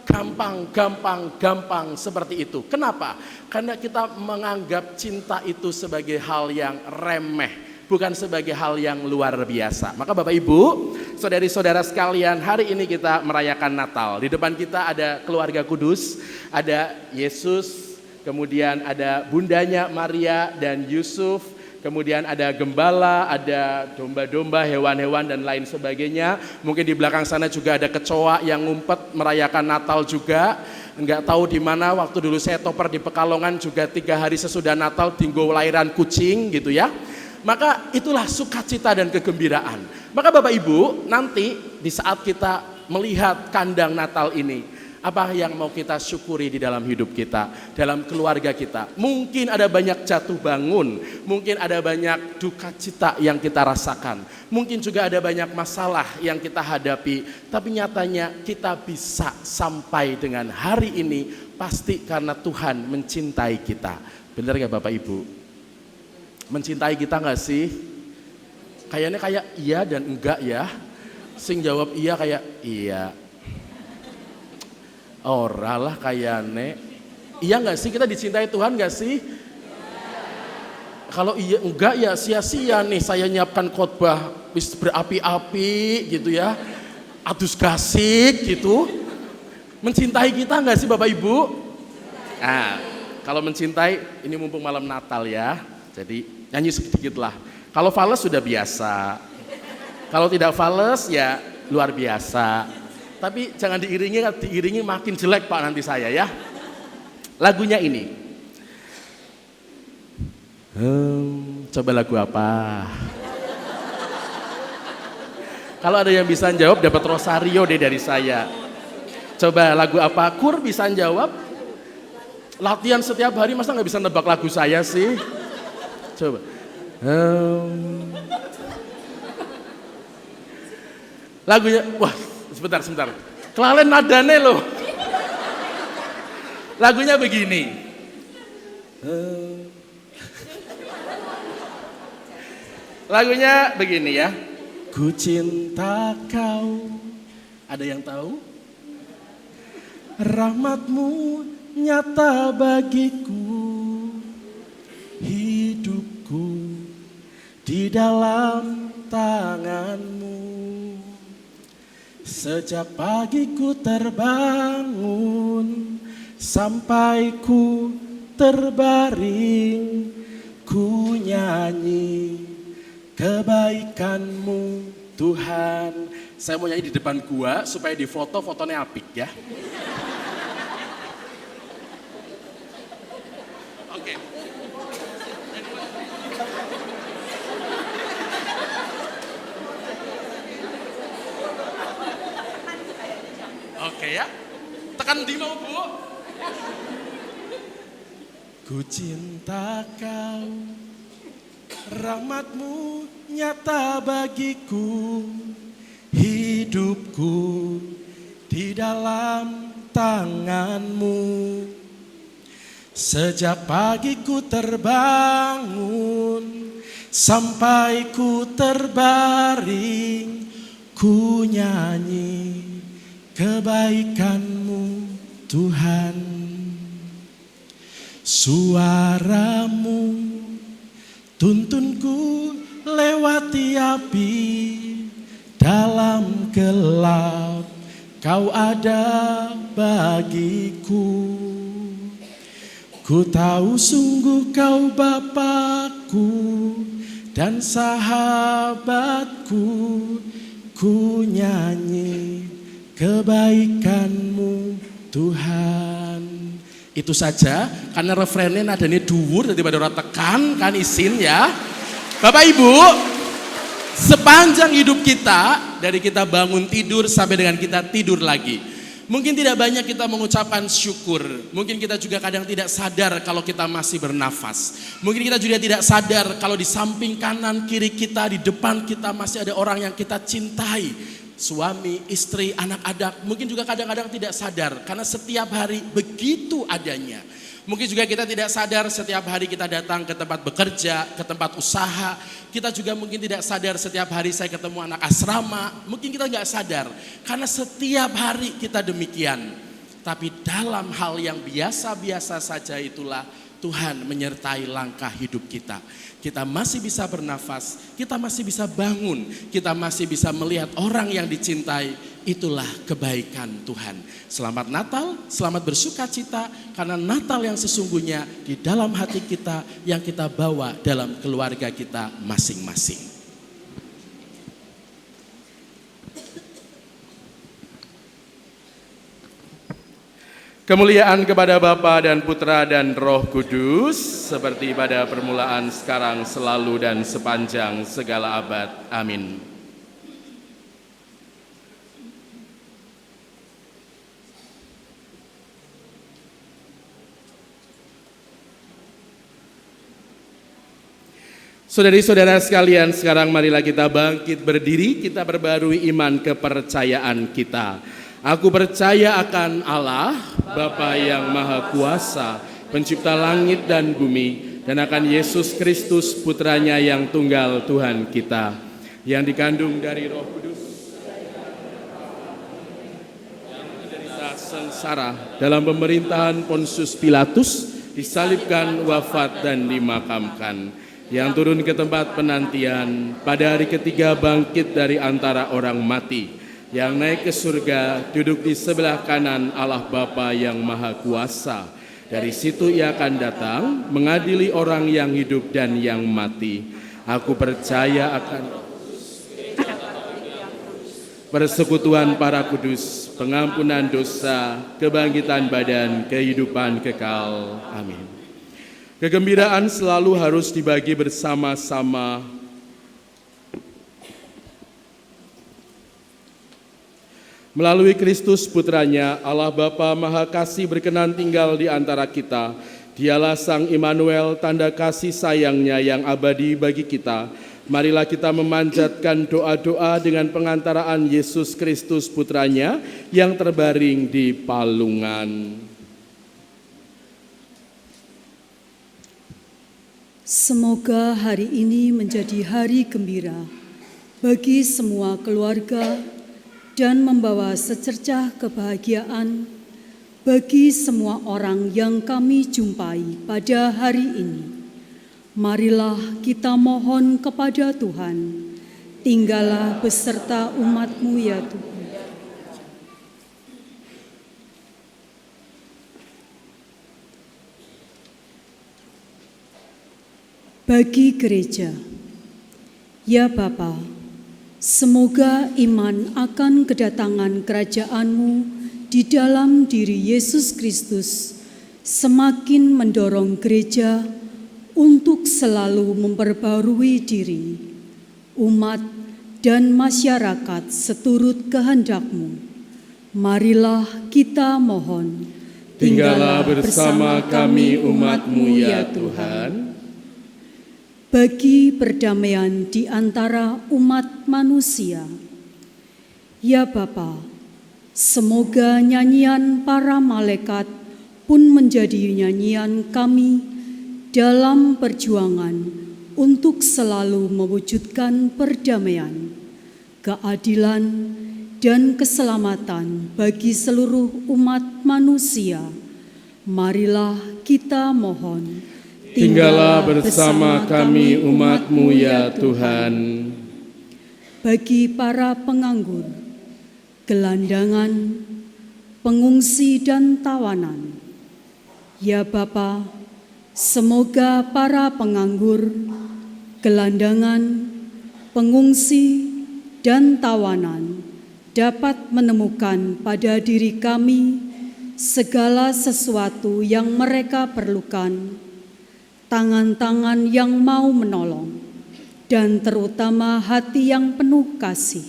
gampang seperti itu. Kenapa? Karena kita menganggap cinta itu sebagai hal yang remeh, bukan sebagai hal yang luar biasa. Maka Bapak Ibu, saudari-saudara sekalian, hari ini kita merayakan Natal. Di depan kita ada keluarga kudus, ada Yesus, kemudian ada bundanya Maria dan Yusuf, kemudian ada gembala, ada domba-domba, hewan-hewan, dan lain sebagainya. Mungkin di belakang sana juga ada kecoa yang ngumpet merayakan Natal juga. Enggak tahu di mana, waktu dulu saya toper di Pekalongan juga 3 hari sesudah Natal tinggal lahiran kucing gitu ya. Maka itulah sukacita dan kegembiraan. Maka Bapak Ibu, nanti di saat kita melihat kandang Natal ini, apa yang mau kita syukuri di dalam hidup kita, dalam keluarga kita? Mungkin ada banyak jatuh bangun, mungkin ada banyak duka cita yang kita rasakan, mungkin juga ada banyak masalah yang kita hadapi. Tapi nyatanya kita bisa sampai dengan hari ini pasti karena Tuhan mencintai kita. Benar gak Bapak Ibu? Mencintai kita gak sih? Kayaknya kayak iya dan enggak ya. Sing jawab iya kayak iya. Ora lah kayaknya. Iya gak sih, kita dicintai Tuhan gak sih? Kalau iya enggak ya sia-sia nih saya nyiapkan khotbah wis berapi-api gitu ya. Adus gasik gitu. Mencintai kita gak sih Bapak Ibu? Nah, kalau mencintai, ini mumpung malam Natal ya. Jadi nyanyi sedikit lah. Kalau fales sudah biasa. Kalau tidak fales ya luar biasa. Tapi jangan diiringi makin jelek Pak nanti saya ya. Lagunya ini. Coba lagu apa? Kalau ada yang bisa jawab dapat rosario deh dari saya. Coba lagu apa? Kur bisa jawab? Latihan setiap hari masa nggak bisa nebak lagu saya sih? Coba. Lagunya, wah sebentar. Kelalen nadane loh. Lagunya begini. Lagunya begini ya. Ku cinta kau. Ada yang tahu? Rahmatmu nyata bagiku. Hidupku di dalam tanganmu. Sejak pagi ku terbangun sampai ku terbaring, ku nyanyi kebaikan-Mu Tuhan. Saya mau nyanyi di depan gua supaya di fotonya apik ya. Oke. Oke ya. Tekan di mau Bu. Ku cinta Kau, rahmat-Mu nyata bagiku, hidupku di dalam tangan-Mu. Sejak pagi ku terbangun sampai ku terbaring, ku nyanyi kebaikan-Mu Tuhan. Suara-Mu tuntunku lewati api, dalam gelap Kau ada bagiku. Ku tahu sungguh Kau Bapakku dan sahabatku, ku nyanyi kebaikan-Mu Tuhan. Itu saja, karena refrennya nadanya dhuwur daripada orang tekan, kan isin ya. Bapak Ibu, sepanjang hidup kita, dari kita bangun tidur sampai dengan kita tidur lagi, mungkin tidak banyak kita mengucapkan syukur. Mungkin kita juga kadang tidak sadar kalau kita masih bernafas. Mungkin kita juga tidak sadar kalau di samping kanan kiri kita, di depan kita masih ada orang yang kita cintai. Suami, istri, anak-anak, mungkin juga kadang-kadang tidak sadar karena setiap hari begitu adanya. Mungkin juga kita tidak sadar setiap hari kita datang ke tempat bekerja, ke tempat usaha. Kita juga mungkin tidak sadar setiap hari saya ketemu anak asrama. Mungkin kita nggak sadar karena setiap hari kita demikian. Tapi dalam hal yang biasa-biasa saja itulah Tuhan menyertai langkah hidup kita. Kita masih bisa bernafas, kita masih bisa bangun, kita masih bisa melihat orang yang dicintai. Itulah kebaikan Tuhan. Selamat Natal, selamat bersuka cita, karena Natal yang sesungguhnya di dalam hati kita yang kita bawa dalam keluarga kita masing-masing. Kemuliaan kepada Bapa dan Putra dan Roh Kudus, seperti pada permulaan, sekarang, selalu, dan sepanjang segala abad. Amin. Saudari-saudara sekalian, sekarang marilah kita bangkit berdiri, kita perbarui iman kepercayaan kita. Aku percaya akan Allah, Bapa yang Maha Kuasa, pencipta langit dan bumi, dan akan Yesus Kristus, Putranya yang tunggal Tuhan kita, yang dikandung dari Roh Kudus, yang menderita sengsara dalam pemerintahan Pontius Pilatus, disalibkan, wafat, dan dimakamkan, yang turun ke tempat penantian, pada hari ketiga bangkit dari antara orang mati, yang naik ke surga, duduk di sebelah kanan Allah Bapa yang Maha Kuasa. Dari situ Ia akan datang, mengadili orang yang hidup dan yang mati. Aku percaya akan persekutuan para kudus, pengampunan dosa, kebangkitan badan, kehidupan kekal. Amin. Kegembiraan selalu harus dibagi bersama-sama. Melalui Kristus Putranya, Allah Bapa Maha Kasih berkenan tinggal di antara kita. Dialah Sang Immanuel, tanda kasih sayangnya yang abadi bagi kita. Marilah kita memanjatkan doa-doa dengan pengantaraan Yesus Kristus Putranya yang terbaring di palungan. Semoga hari ini menjadi hari gembira bagi semua keluarga dan membawa secercah kebahagiaan bagi semua orang yang kami jumpai pada hari ini. Marilah kita mohon kepada Tuhan, tinggallah beserta umat-Mu ya Tuhan. bagi gereja. Ya Bapa, semoga iman akan kedatangan kerajaan-Mu di dalam diri Yesus Kristus semakin mendorong gereja untuk selalu memperbarui diri, umat dan masyarakat seturut kehendak-Mu. Marilah kita mohon, Tinggallah bersama kami umat-Mu ya Tuhan. bagi perdamaian di antara umat manusia. Ya Bapa, semoga nyanyian para malaikat pun menjadi nyanyian kami dalam perjuangan untuk selalu mewujudkan perdamaian, keadilan, dan keselamatan bagi seluruh umat manusia. Marilah kita mohon, Tinggallah bersama kami umat-Mu ya Tuhan. bagi para penganggur, gelandangan, pengungsi dan tawanan. Ya Bapa, semoga para penganggur, gelandangan, pengungsi dan tawanan dapat menemukan pada diri kami segala sesuatu yang mereka perlukan, tangan-tangan yang mau menolong, dan terutama hati yang penuh kasih.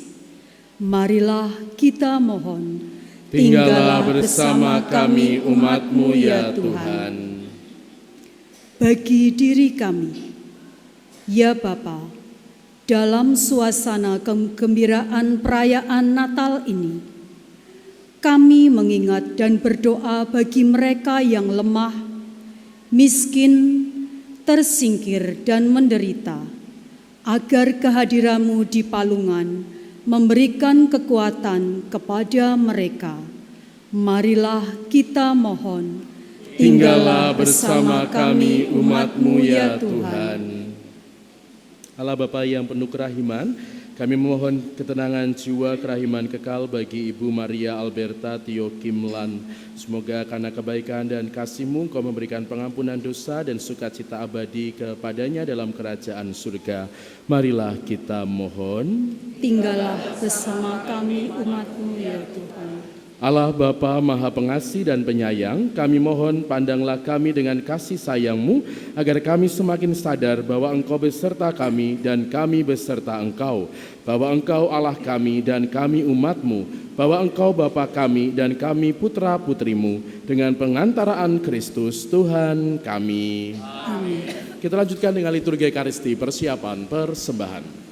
Marilah kita mohon, Tinggallah bersama kami umat-Mu ya Tuhan. bagi diri kami. Ya Bapa, dalam suasana kegembiraan perayaan Natal ini, kami mengingat dan berdoa bagi mereka yang lemah, miskin, tersingkir dan menderita, agar kehadiran-Mu di Palungan memberikan kekuatan kepada mereka. Marilah kita mohon, Tinggallah bersama kami umat-Mu ya Tuhan. Allah Bapa yang penuh kerahiman, kami memohon ketenangan jiwa kerahiman kekal bagi Ibu Maria Alberta Tio Kimlan. Semoga karena kebaikan dan kasih-Mu Kau memberikan pengampunan dosa dan sukacita abadi kepadanya dalam kerajaan surga. Marilah kita mohon. tinggallah bersama kami umat-Mu ya Tuhan. Allah Bapa Maha Pengasih dan Penyayang, kami mohon pandanglah kami dengan kasih sayang-Mu, agar kami semakin sadar bahwa Engkau beserta kami dan kami beserta Engkau, bahwa Engkau Allah kami dan kami umat-Mu, bahwa Engkau Bapa kami dan kami putra-putri-Mu, dengan pengantaraan Kristus Tuhan kami. Amin. Kita lanjutkan dengan liturgi Ekaristi, persiapan persembahan.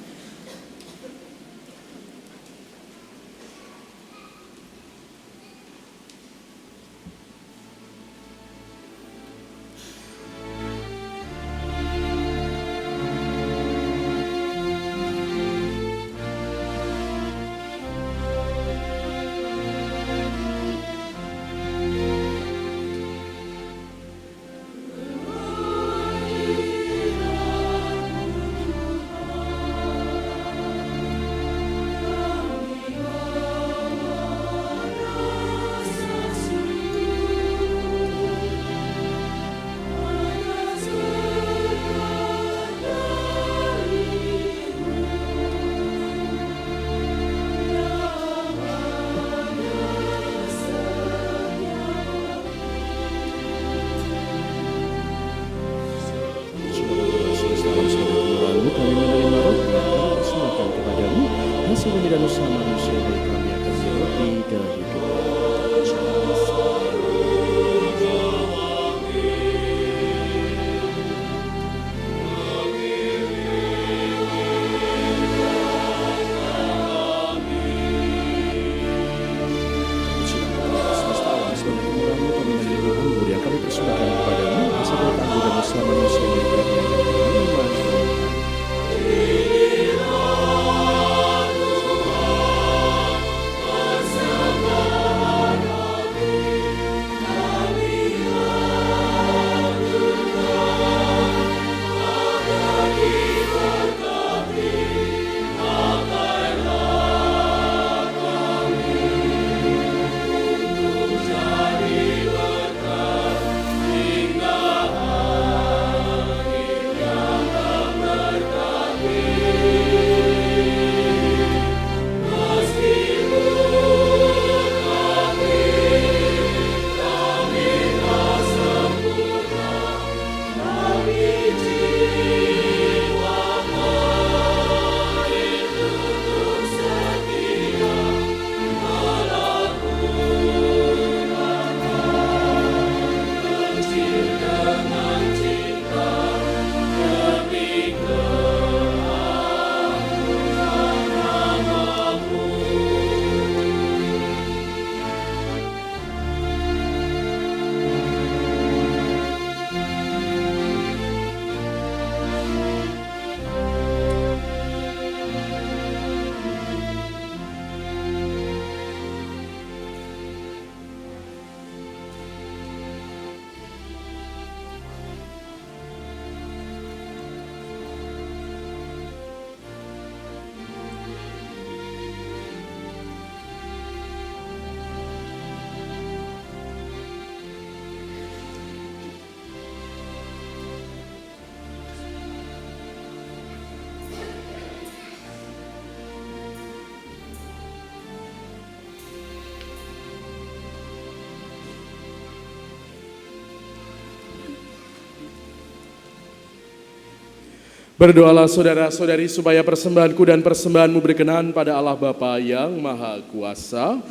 Berdoalah saudara-saudari supaya persembahanku dan persembahanmu berkenan pada Allah Bapa yang Maha Kuasa.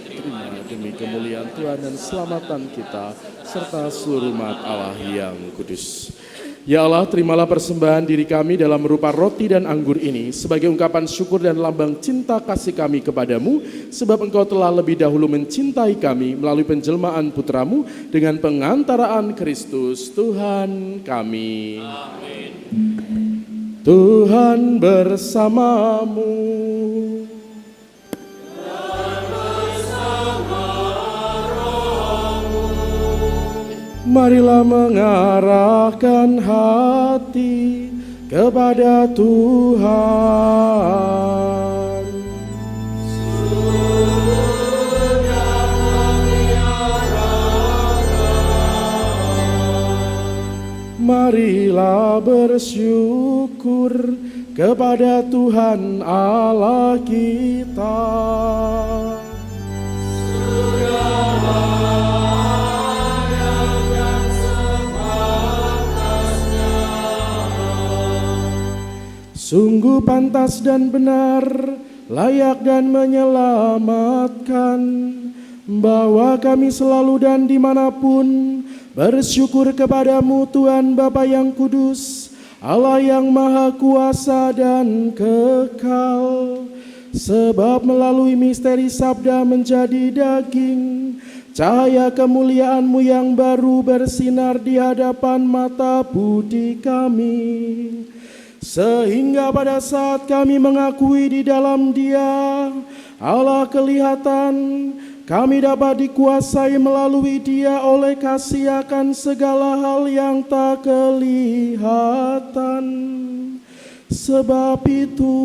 Terima demi kemuliaan Tuhan dan selamatan kita serta seluruh umat Allah yang kudus. Ya Allah, terimalah persembahan diri kami dalam rupa roti dan anggur ini sebagai ungkapan syukur dan lambang cinta kasih kami kepadamu, sebab Engkau telah lebih dahulu mencintai kami melalui penjelmaan putramu dengan pengantaraan Kristus Tuhan kami. Amin. Tuhan bersamamu. Marilah mengarahkan hati kepada Tuhan. Marilah bersyukur kepada Tuhan Allah kita. Sungguh pantas dan benar, layak dan menyelamatkan, bahwa kami selalu dan dimanapun bersyukur kepadamu Tuhan Bapa yang kudus, Allah yang maha kuasa dan kekal. Sebab melalui misteri sabda menjadi daging, cahaya kemuliaan-Mu yang baru bersinar di hadapan mata budi kami. Sehingga pada saat kami mengakui di dalam Dia Allah kelihatan, kami dapat dikuasai melalui Dia oleh kasih akan segala hal yang tak kelihatan. Sebab itu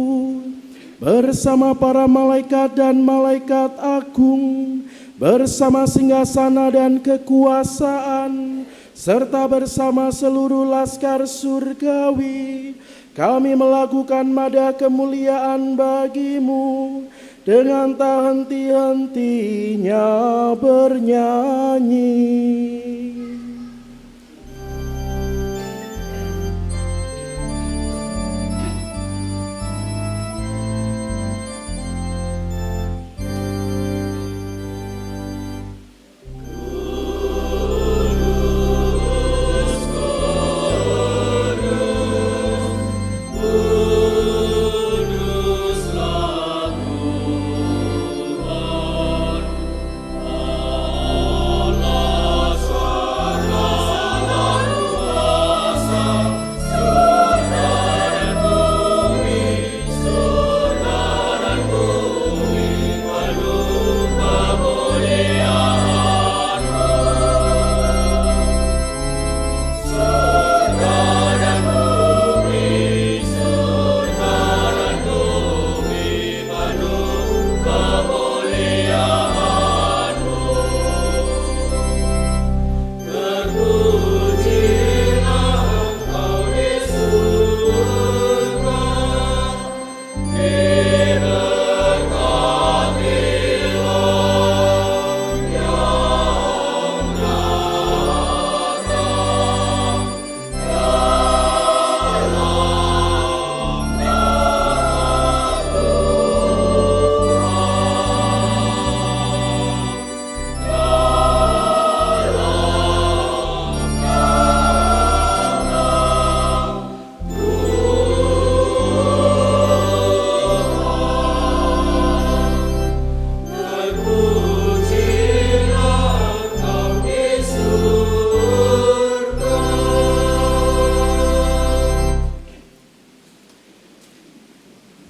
bersama para malaikat dan malaikat agung, bersama singgasana dan kekuasaan, serta bersama seluruh laskar surgawi, kami melakukan nada kemuliaan bagi-Mu dengan tak henti-hentinya bernyanyi.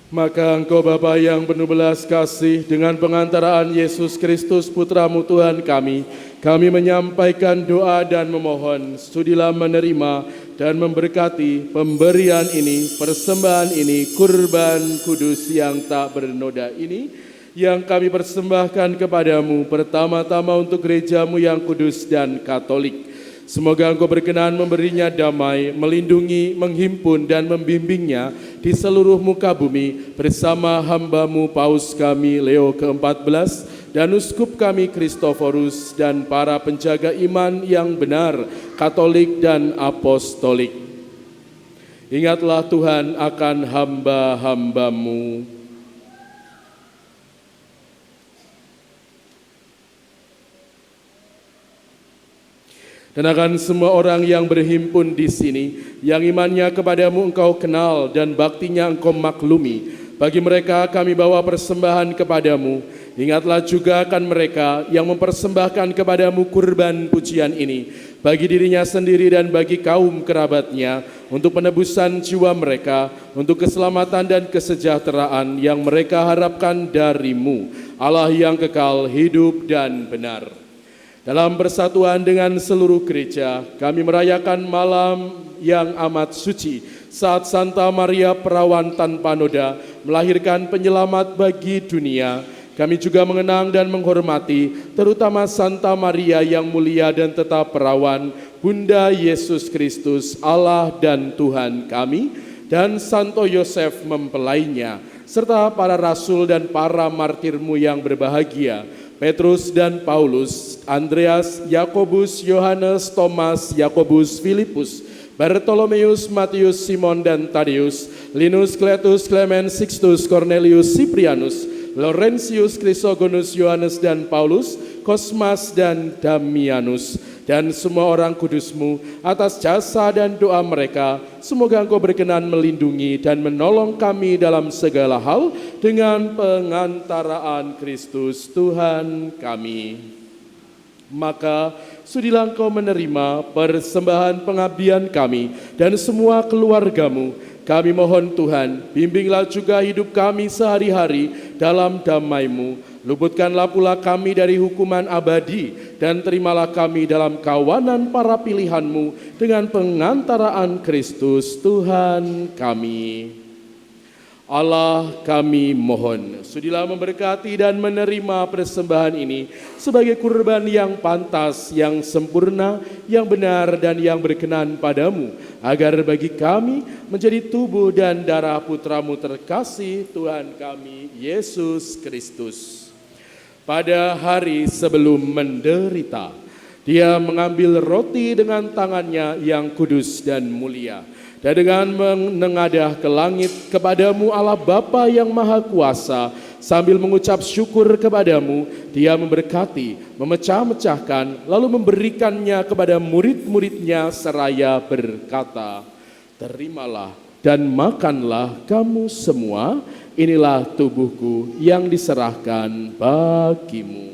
Maka Engkau Bapa yang penuh belas kasih, dengan pengantaraan Yesus Kristus Putramu Tuhan kami menyampaikan doa dan memohon, sudilah menerima dan memberkati pemberian ini, persembahan ini, kurban kudus yang tak bernoda ini, yang kami persembahkan kepadamu pertama-tama untuk gerejamu yang kudus dan katolik. Semoga Engkau berkenan memberinya damai, melindungi, menghimpun, dan membimbingnya di seluruh muka bumi bersama hamba-Mu Paus kami Leo ke-14 dan Uskup kami Kristoforus dan para penjaga iman yang benar, katolik dan apostolik. Ingatlah Tuhan akan hamba-hamba-Mu. Dan akan semua orang yang berhimpun di sini, yang imannya kepadamu Engkau kenal dan baktinya Engkau maklumi. Bagi mereka kami bawa persembahan kepadamu. Ingatlah juga akan mereka yang mempersembahkan kepadamu kurban pujian ini, bagi dirinya sendiri dan bagi kaum kerabatnya, untuk penebusan jiwa mereka, untuk keselamatan dan kesejahteraan yang mereka harapkan darimu, Allah yang kekal, hidup dan benar. Dalam persatuan dengan seluruh gereja, kami merayakan malam yang amat suci saat Santa Maria Perawan tanpa noda melahirkan penyelamat bagi dunia. Kami juga mengenang dan menghormati terutama Santa Maria yang mulia dan tetap perawan, Bunda Yesus Kristus, Allah dan Tuhan kami, dan Santo Yosef mempelainya, serta para rasul dan para martirmu yang berbahagia, Petrus dan Paulus, Andreas, Yakobus, Yohanes, Thomas, Yakobus, Filipus, Bartolomeus, Matius, Simon dan Tadeus, Linus, Cletus, Clemens, Sixtus, Cornelius, Cyprianus, Laurentius, Chrysogonus, Yohanes dan Paulus, Kosmas dan Damianus, dan semua orang kudusmu. Atas jasa dan doa mereka, semoga Engkau berkenan melindungi dan menolong kami dalam segala hal dengan pengantaraan Kristus Tuhan kami. Maka sudilah Engkau menerima persembahan pengabdian kami dan semua keluargamu. Kami mohon Tuhan, bimbinglah juga hidup kami sehari-hari dalam damai-Mu. Luputkanlah pula kami dari hukuman abadi, dan terimalah kami dalam kawanan para pilihan-Mu dengan pengantaraan Kristus Tuhan kami. Allah kami mohon, sudilah memberkati dan menerima persembahan ini sebagai kurban yang pantas, yang sempurna, yang benar dan yang berkenan padamu, agar bagi kami menjadi tubuh dan darah Putra-Mu terkasih, Tuhan kami Yesus Kristus. Pada hari sebelum menderita, Dia mengambil roti dengan tangannya yang kudus dan mulia, dan dengan menengadah ke langit kepadamu Allah Bapa yang Maha Kuasa, sambil mengucap syukur kepadamu, Dia memberkati, memecah-mecahkan, lalu memberikannya kepada murid-muridnya seraya berkata, terimalah dan makanlah kamu semua, inilah tubuhku yang diserahkan bagimu.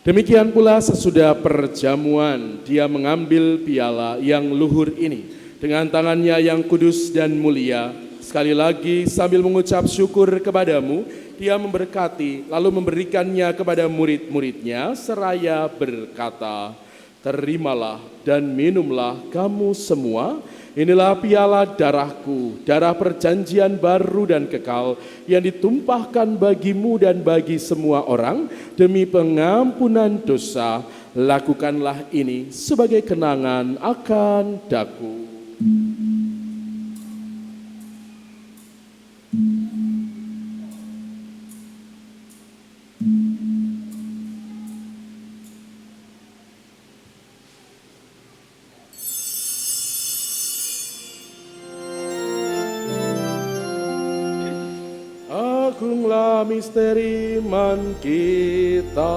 Demikian pula sesudah perjamuan, Dia mengambil piala yang luhur ini dengan tangannya yang kudus dan mulia. Sekali lagi sambil mengucap syukur kepadamu, Dia memberkati, lalu memberikannya kepada murid-muridnya seraya berkata, terimalah dan minumlah kamu semua, inilah piala darahku, darah perjanjian baru dan kekal, yang ditumpahkan bagimu dan bagi semua orang demi pengampunan dosa. Lakukanlah ini sebagai kenangan akan daku. Agunglah misteri iman kita.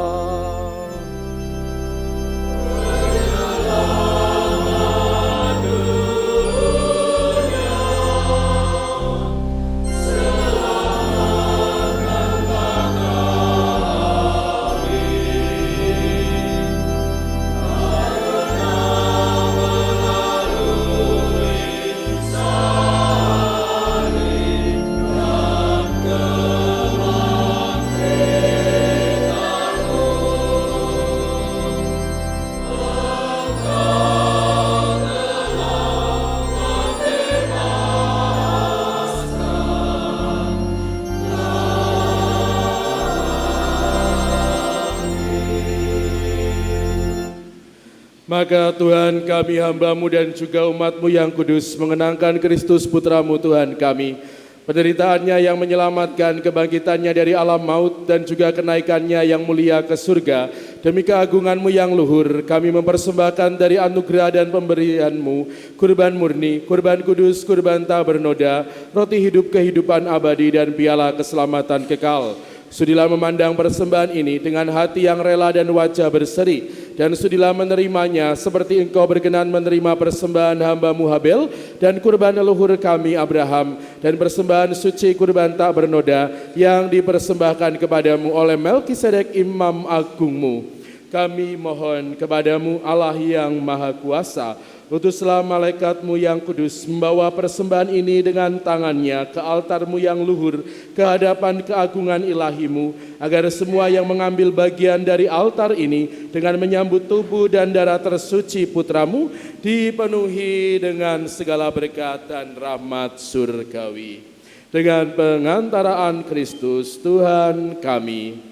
Maka Tuhan kami hamba-Mu dan juga umat-Mu yang kudus mengenangkan Kristus Putra-Mu Tuhan kami, penderitaannya yang menyelamatkan, kebangkitannya dari alam maut dan juga kenaikannya yang mulia ke surga. Demi keagungan-Mu yang luhur, kami mempersembahkan dari anugerah dan pemberian-Mu, kurban murni, kurban kudus, kurban tak bernoda, roti hidup kehidupan abadi dan piala keselamatan kekal. Sudilah memandang persembahan ini dengan hati yang rela dan wajah berseri, dan sudilah menerimanya seperti Engkau berkenan menerima persembahan hamba-Mu Habel dan kurban leluhur kami Abraham, dan persembahan suci kurban tak bernoda yang dipersembahkan kepadamu oleh Melkisedek Imam Agungmu. Kami mohon kepadamu Allah yang Maha Kuasa, utuslah malaikat-Mu yang kudus membawa persembahan ini dengan tangannya ke altar-Mu yang luhur, ke hadapan keagungan ilahi-Mu, agar semua yang mengambil bagian dari altar ini dengan menyambut tubuh dan darah tersuci Putra-Mu dipenuhi dengan segala berkat dan rahmat surgawi. Dengan pengantaraan Kristus Tuhan kami.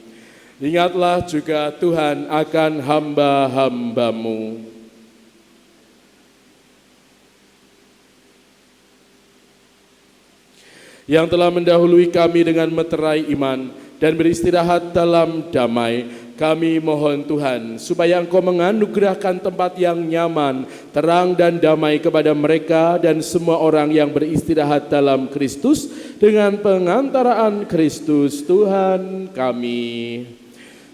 Ingatlah juga Tuhan akan hamba-hamba-Mu. Yang telah mendahului kami dengan meterai iman dan beristirahat dalam damai, kami mohon Tuhan supaya Engkau menganugerahkan tempat yang nyaman, terang dan damai kepada mereka dan semua orang yang beristirahat dalam Kristus dengan pengantaraan Kristus Tuhan kami.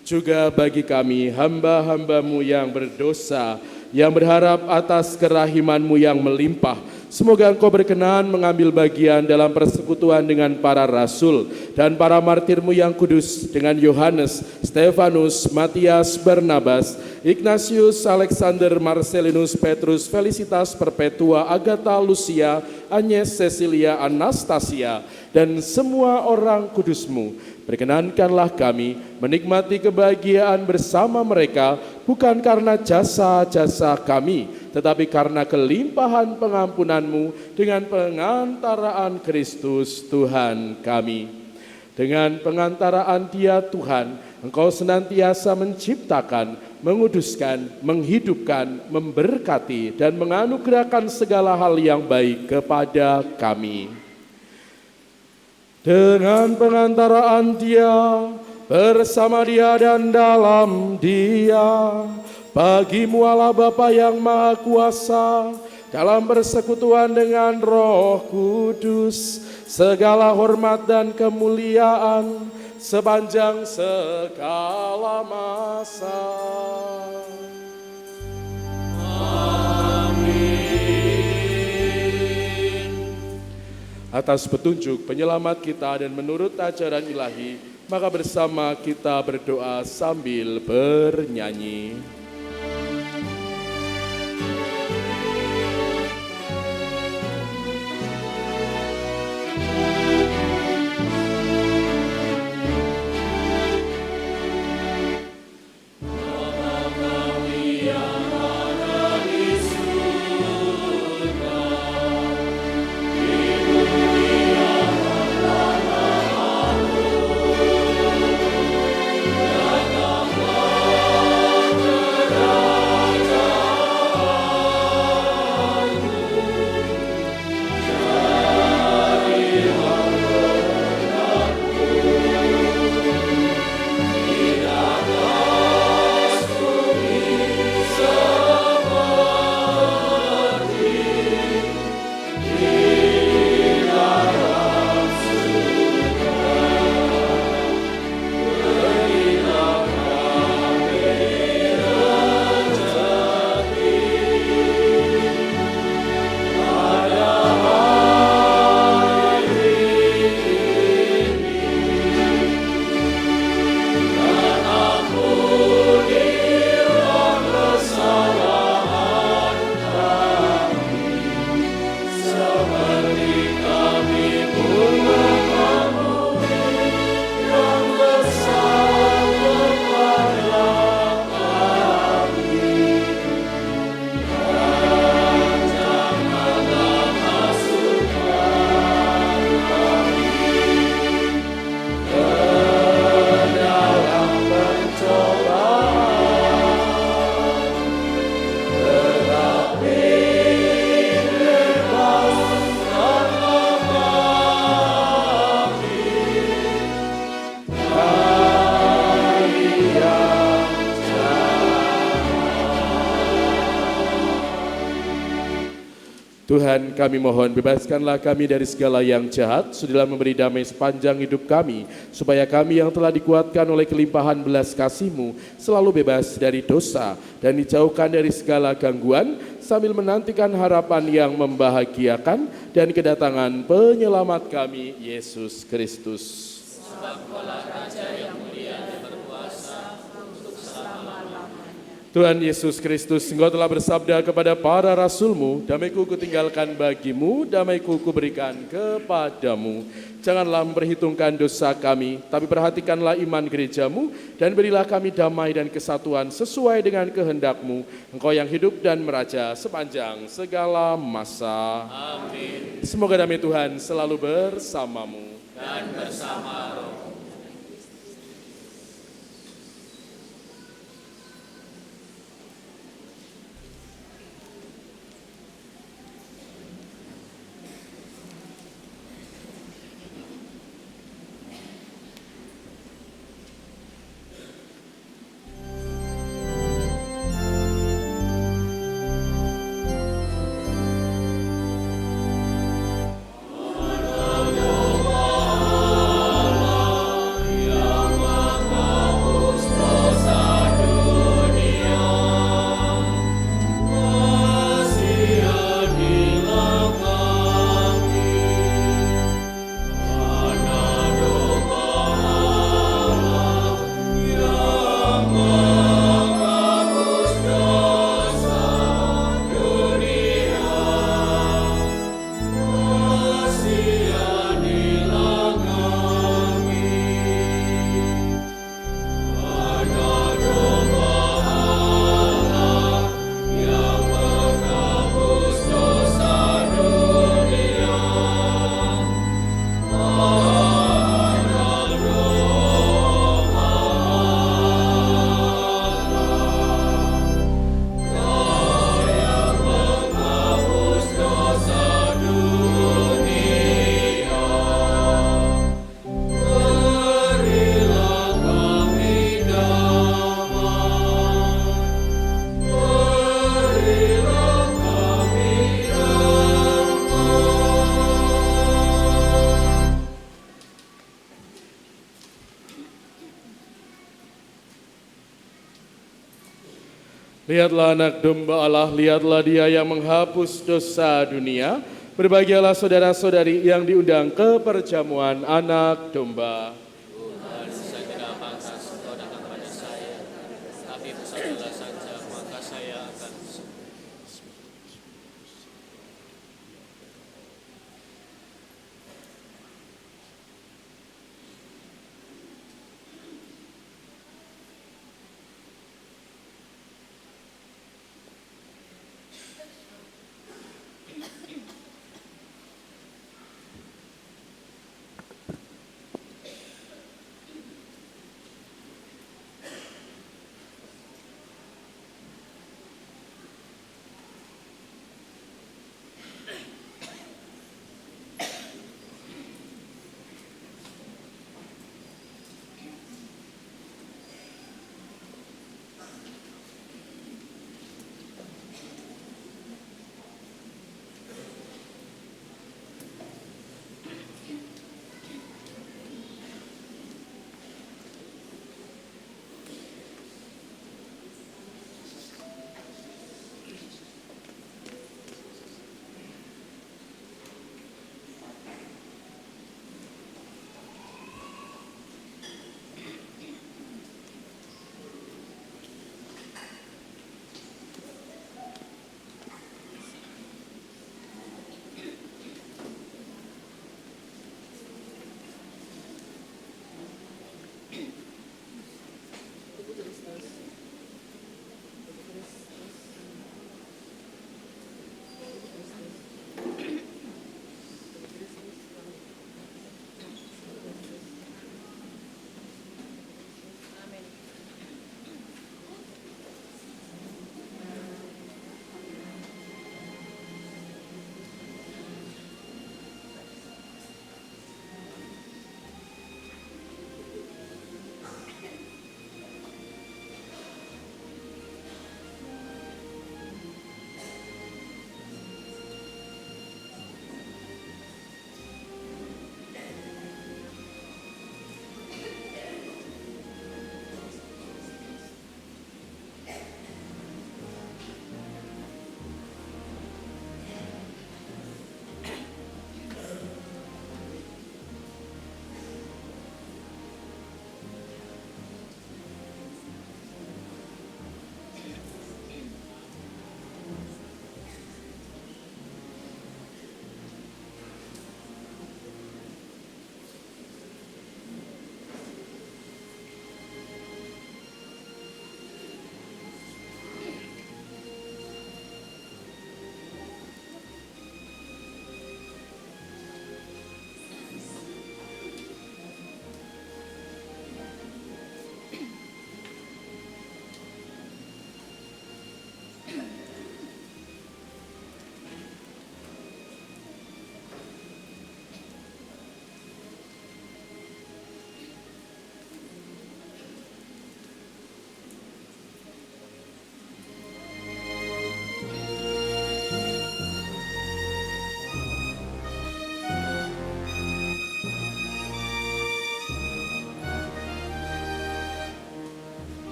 Juga bagi kami hamba-hamba-Mu yang berdosa, yang berharap atas kerahiman-Mu yang melimpah, semoga Engkau berkenan mengambil bagian dalam persekutuan dengan para rasul dan para martir-Mu yang kudus, dengan Yohanes, Stefanus, Matias, Barnabas, Ignatius, Alexander, Marcelinus, Petrus, Felicitas, Perpetua, Agatha, Lucia, Agnes, Cecilia, Anastasia, dan semua orang kudus-Mu. Perkenankanlah kami menikmati kebahagiaan bersama mereka, bukan karena jasa-jasa kami, tetapi karena kelimpahan pengampunan-Mu dengan pengantaraan Kristus Tuhan kami. Dengan pengantaraan Dia Tuhan, Engkau senantiasa menciptakan, menguduskan, menghidupkan, memberkati, dan menganugerahkan segala hal yang baik kepada kami. Dengan pengantaraan Dia, bersama Dia dan dalam Dia, bagi-Mu Allah Bapa yang Maha Kuasa, dalam persekutuan dengan Roh Kudus, segala hormat dan kemuliaan sepanjang segala masa. Atas petunjuk penyelamat kita dan menurut ajaran ilahi, maka bersama kita berdoa sambil bernyanyi. So Tuhan, kami mohon bebaskanlah kami dari segala yang jahat, sudilah memberi damai sepanjang hidup kami, supaya kami yang telah dikuatkan oleh kelimpahan belas kasih-Mu selalu bebas dari dosa dan dijauhkan dari segala gangguan, sambil menantikan harapan yang membahagiakan dan kedatangan penyelamat kami, Yesus Kristus. Tuhan Yesus Kristus, Engkau telah bersabda kepada para rasul-Mu, damai-Ku kutinggalkan bagi-Mu, damai-Ku kuberikan kepadamu. Janganlah memperhitungkan dosa kami, tapi perhatikanlah iman gereja-Mu, dan berilah kami damai dan kesatuan sesuai dengan kehendak-Mu. Engkau yang hidup dan meraja sepanjang segala masa. Amin. Semoga damai Tuhan selalu bersamamu. Dan bersama roh. Lihatlah anak domba Allah, lihatlah Dia yang menghapus dosa dunia. Berbahagialah saudara-saudari yang diundang ke perjamuan anak domba. Tuhan, saya tidak pantas Engkau datang pada saya, tapi bersabdalah saja, maka saya akan sembuh.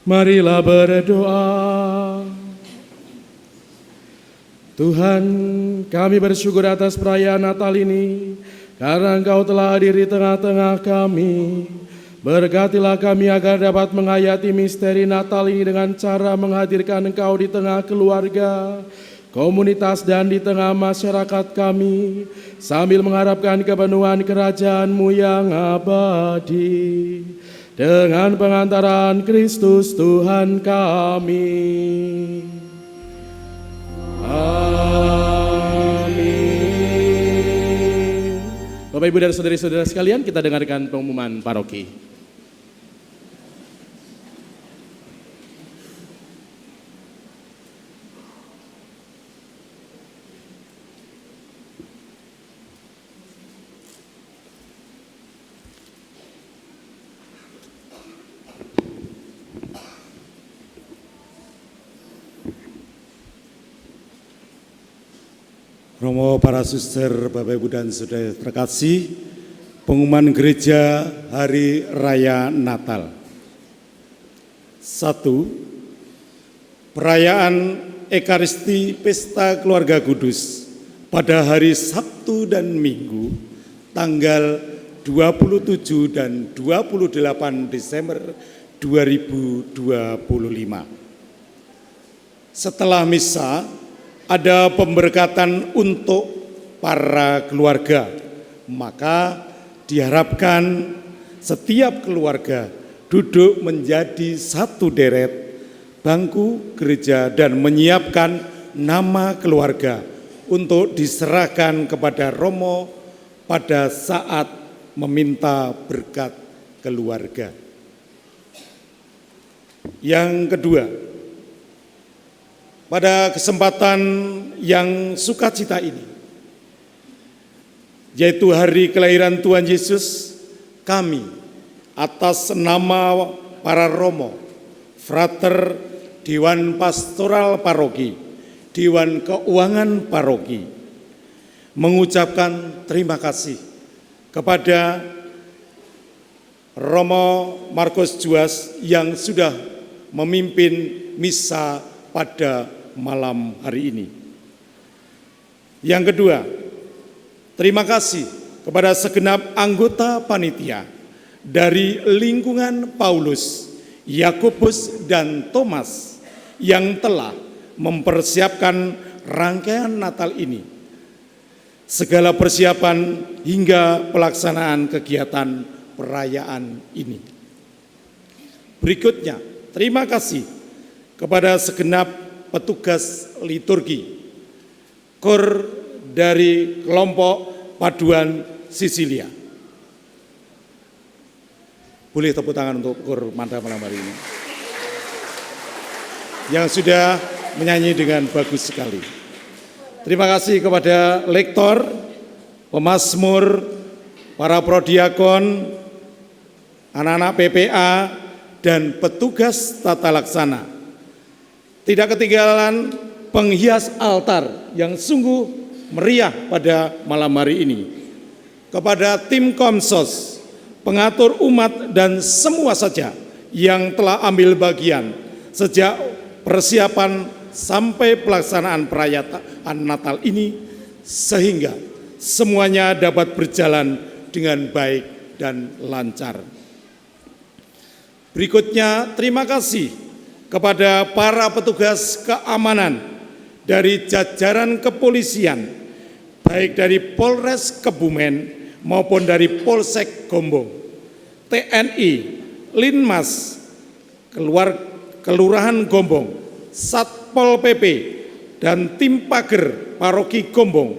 Marilah berdoa. Tuhan, kami bersyukur atas perayaan Natal ini, karena Engkau telah hadir di tengah-tengah kami. Berkatilah kami agar dapat menghayati misteri Natal ini dengan cara menghadirkan Engkau di tengah keluarga, komunitas, dan di tengah masyarakat kami, sambil mengharapkan kepenuhan kerajaan-Mu yang abadi. Dengan pengantaran Kristus Tuhan kami. Amin. Bapak, Ibu, dan saudari-saudara sekalian, kita dengarkan pengumuman paroki. Romo, para suster, Bapak, Ibu, dan saudara terkasih, pengumuman gereja Hari Raya Natal. 1. Perayaan Ekaristi Pesta Keluarga Kudus pada hari Sabtu dan Minggu, tanggal 27 dan 28 Desember 2025. Setelah misa, ada pemberkatan untuk para keluarga, maka diharapkan setiap keluarga duduk menjadi satu deret bangku gereja dan menyiapkan nama keluarga untuk diserahkan kepada Romo pada saat meminta berkat keluarga. Yang kedua, pada kesempatan yang sukacita ini, yaitu hari kelahiran Tuhan Yesus, kami atas nama para Romo, Frater, Dewan Pastoral Paroki, Dewan Keuangan Paroki, mengucapkan terima kasih kepada Romo Markus Juas yang sudah memimpin misa pada malam hari ini. Yang kedua, terima kasih kepada segenap anggota panitia dari lingkungan Paulus, Yakobus, dan Thomas yang telah mempersiapkan rangkaian Natal ini. Segala persiapan hingga pelaksanaan kegiatan perayaan ini. Berikutnya, terima kasih kepada segenap petugas liturgi, KOR dari kelompok Paduan Sisilia. Boleh tepuk tangan untuk KOR Manda malam hari ini, yang sudah menyanyi dengan bagus sekali. Terima kasih kepada lektor, pemazmur, para prodiakon, anak-anak PPA, dan petugas tata laksana. Tidak ketinggalan penghias altar yang sungguh meriah pada malam hari ini. Kepada tim Komsos, pengatur umat, dan semua saja yang telah ambil bagian sejak persiapan sampai pelaksanaan perayaan Natal ini, sehingga semuanya dapat berjalan dengan baik dan lancar. Berikutnya, terima kasih kepada para petugas keamanan dari jajaran kepolisian, baik dari Polres Kebumen maupun dari Polsek Gombong, TNI, Linmas, Kelurahan Gombong, Satpol PP, dan tim Pager Paroki Gombong,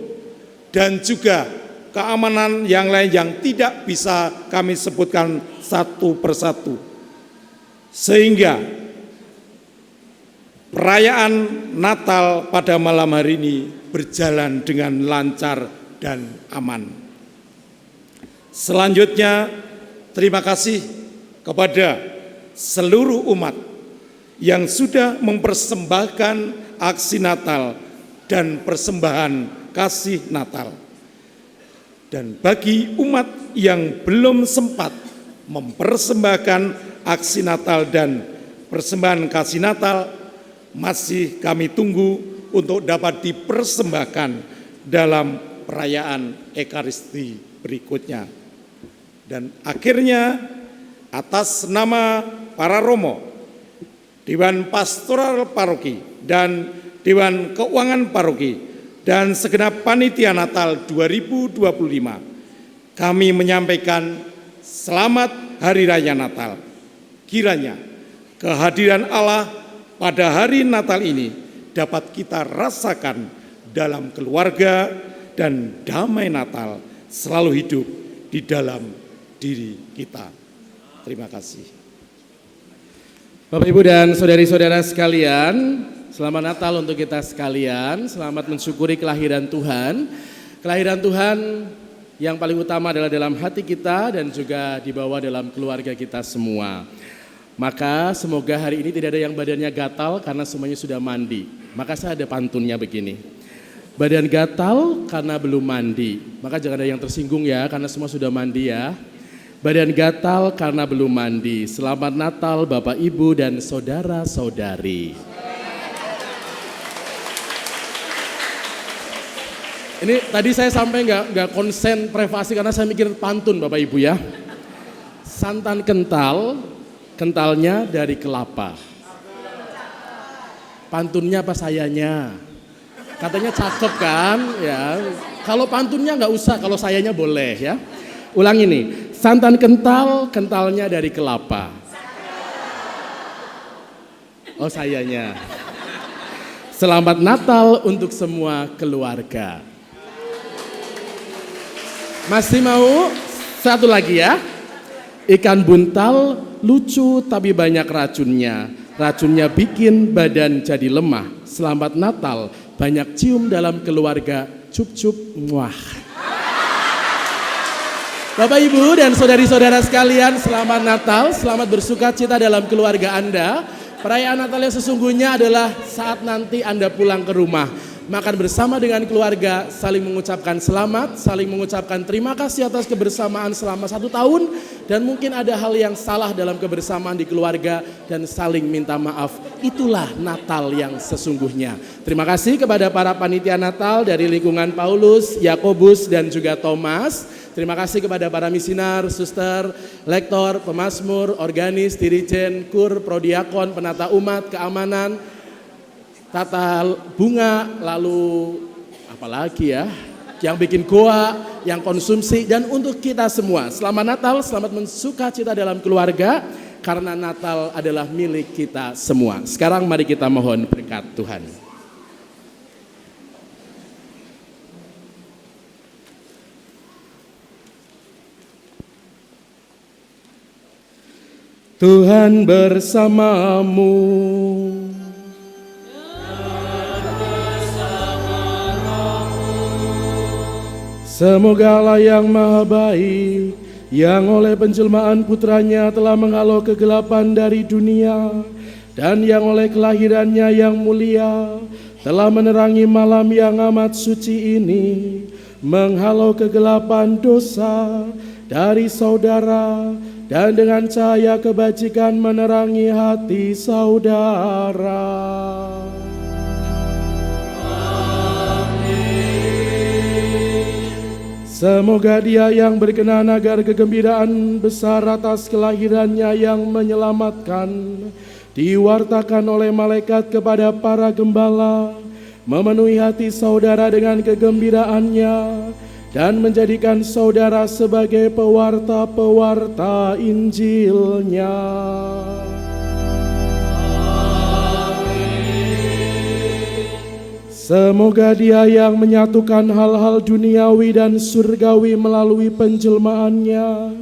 dan juga keamanan yang lain yang tidak bisa kami sebutkan satu persatu. Sehingga perayaan Natal pada malam hari ini berjalan dengan lancar dan aman. Selanjutnya, terima kasih kepada seluruh umat yang sudah mempersembahkan aksi Natal dan persembahan kasih Natal. Dan bagi umat yang belum sempat mempersembahkan aksi Natal dan persembahan kasih Natal masih kami tunggu untuk dapat dipersembahkan dalam perayaan Ekaristi berikutnya. Dan akhirnya atas nama para romo, Dewan Pastoral Paroki dan Dewan Keuangan Paroki dan segenap panitia Natal 2025, kami menyampaikan selamat Hari Raya Natal. Kiranya kehadiran Allah pada hari Natal ini dapat kita rasakan dalam keluarga dan damai Natal selalu hidup di dalam diri kita. Terima kasih. Bapak, Ibu, dan saudari-saudara sekalian, selamat Natal untuk kita sekalian. Selamat mensyukuri kelahiran Tuhan. Kelahiran Tuhan yang paling utama adalah dalam hati kita dan juga dibawa dalam keluarga kita semua. Maka semoga hari ini tidak ada yang badannya gatal karena semuanya sudah mandi. Maka saya ada pantunnya begini. Badan gatal karena belum mandi. Maka jangan ada yang tersinggung ya, karena semua sudah mandi ya. Badan gatal karena belum mandi. Selamat Natal Bapak, Ibu, dan saudara-saudari. Ini tadi saya sampai nggak konsen privasi karena saya mikir pantun Bapak Ibu ya. Santan kental, kentalnya dari kelapa. Pantunnya apa sayanya? Katanya cakep kan? Ya. Kalau pantunnya nggak usah, kalau sayanya boleh ya. Ulang ini, santan kental, kentalnya dari kelapa. Oh sayanya. Selamat Natal untuk semua keluarga. Masih mau? Satu lagi ya. Ikan buntal lucu tapi banyak racunnya. Racunnya bikin badan jadi lemah. Selamat Natal, banyak cium dalam keluarga. Cup-cup, muah. Bapak, Ibu, dan saudari-saudara sekalian, selamat Natal, selamat bersuka cita dalam keluarga Anda. Perayaan Natal yang sesungguhnya adalah saat nanti Anda pulang ke rumah. Makan bersama dengan keluarga, saling mengucapkan selamat, saling mengucapkan terima kasih atas kebersamaan selama 1 tahun. Dan mungkin ada hal yang salah dalam kebersamaan di keluarga dan saling minta maaf. Itulah Natal yang sesungguhnya. Terima kasih kepada para panitia Natal dari lingkungan Paulus, Yakobus, dan juga Thomas. Terima kasih kepada para misinar, suster, lektor, pemazmur, organis, dirijen, kur, prodiakon, penata umat, keamanan, tata bunga, lalu apalagi ya, yang bikin goa, yang konsumsi, dan untuk kita semua. Selamat Natal, selamat mensuka cita dalam keluarga, karena Natal adalah milik kita semua. Sekarang mari kita mohon berkat Tuhan. Tuhan bersamamu. Semoga Allah yang maha baik, yang oleh penjelmaan putranya telah menghalau kegelapan dari dunia, dan yang oleh kelahirannya yang mulia telah menerangi malam yang amat suci ini, menghalau kegelapan dosa dari saudara, dan dengan cahaya kebajikan menerangi hati saudara. Semoga Dia yang berkenan agar kegembiraan besar atas kelahirannya yang menyelamatkan diwartakan oleh malaikat kepada para gembala, memenuhi hati saudara dengan kegembiraannya, dan menjadikan saudara sebagai pewarta-pewarta Injilnya. Semoga Dia yang menyatukan hal-hal duniawi dan surgawi melalui penjelmaannya,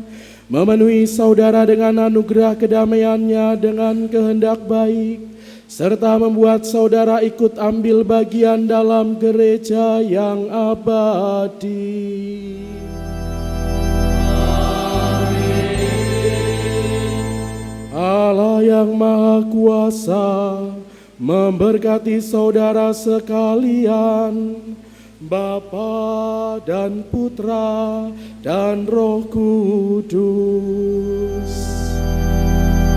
memenuhi saudara dengan anugerah kedamaiannya dengan kehendak baik, serta membuat saudara ikut ambil bagian dalam gereja yang abadi. Allah yang Maha Kuasa memberkati saudara sekalian, Bapa dan Putra dan Roh Kudus.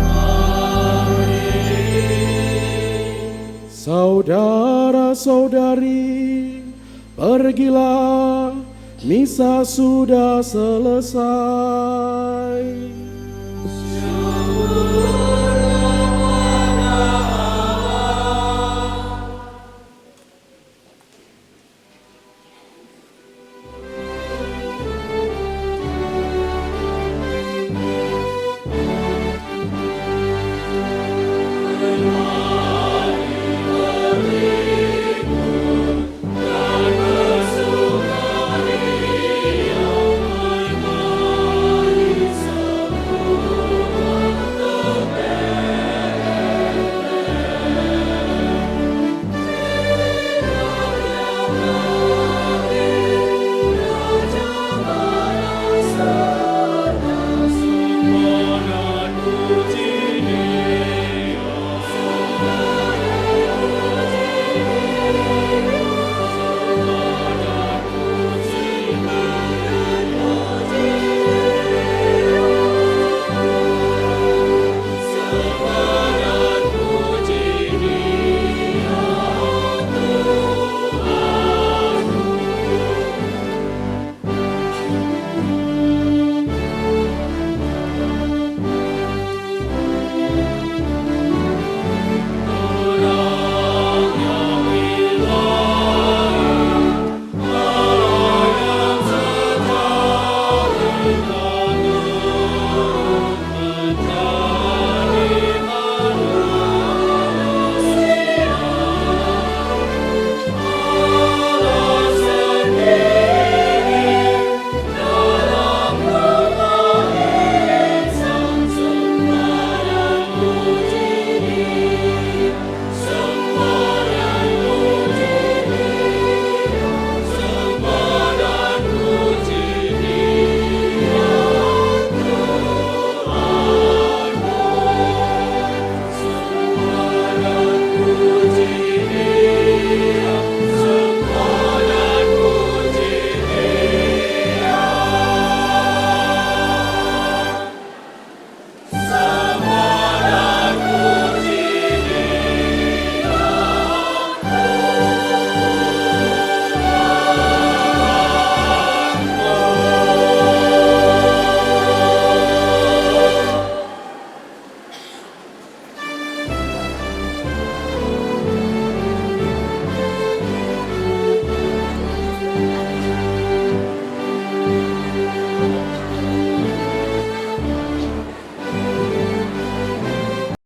Amin. Saudara-saudari, pergilah, misa sudah selesai.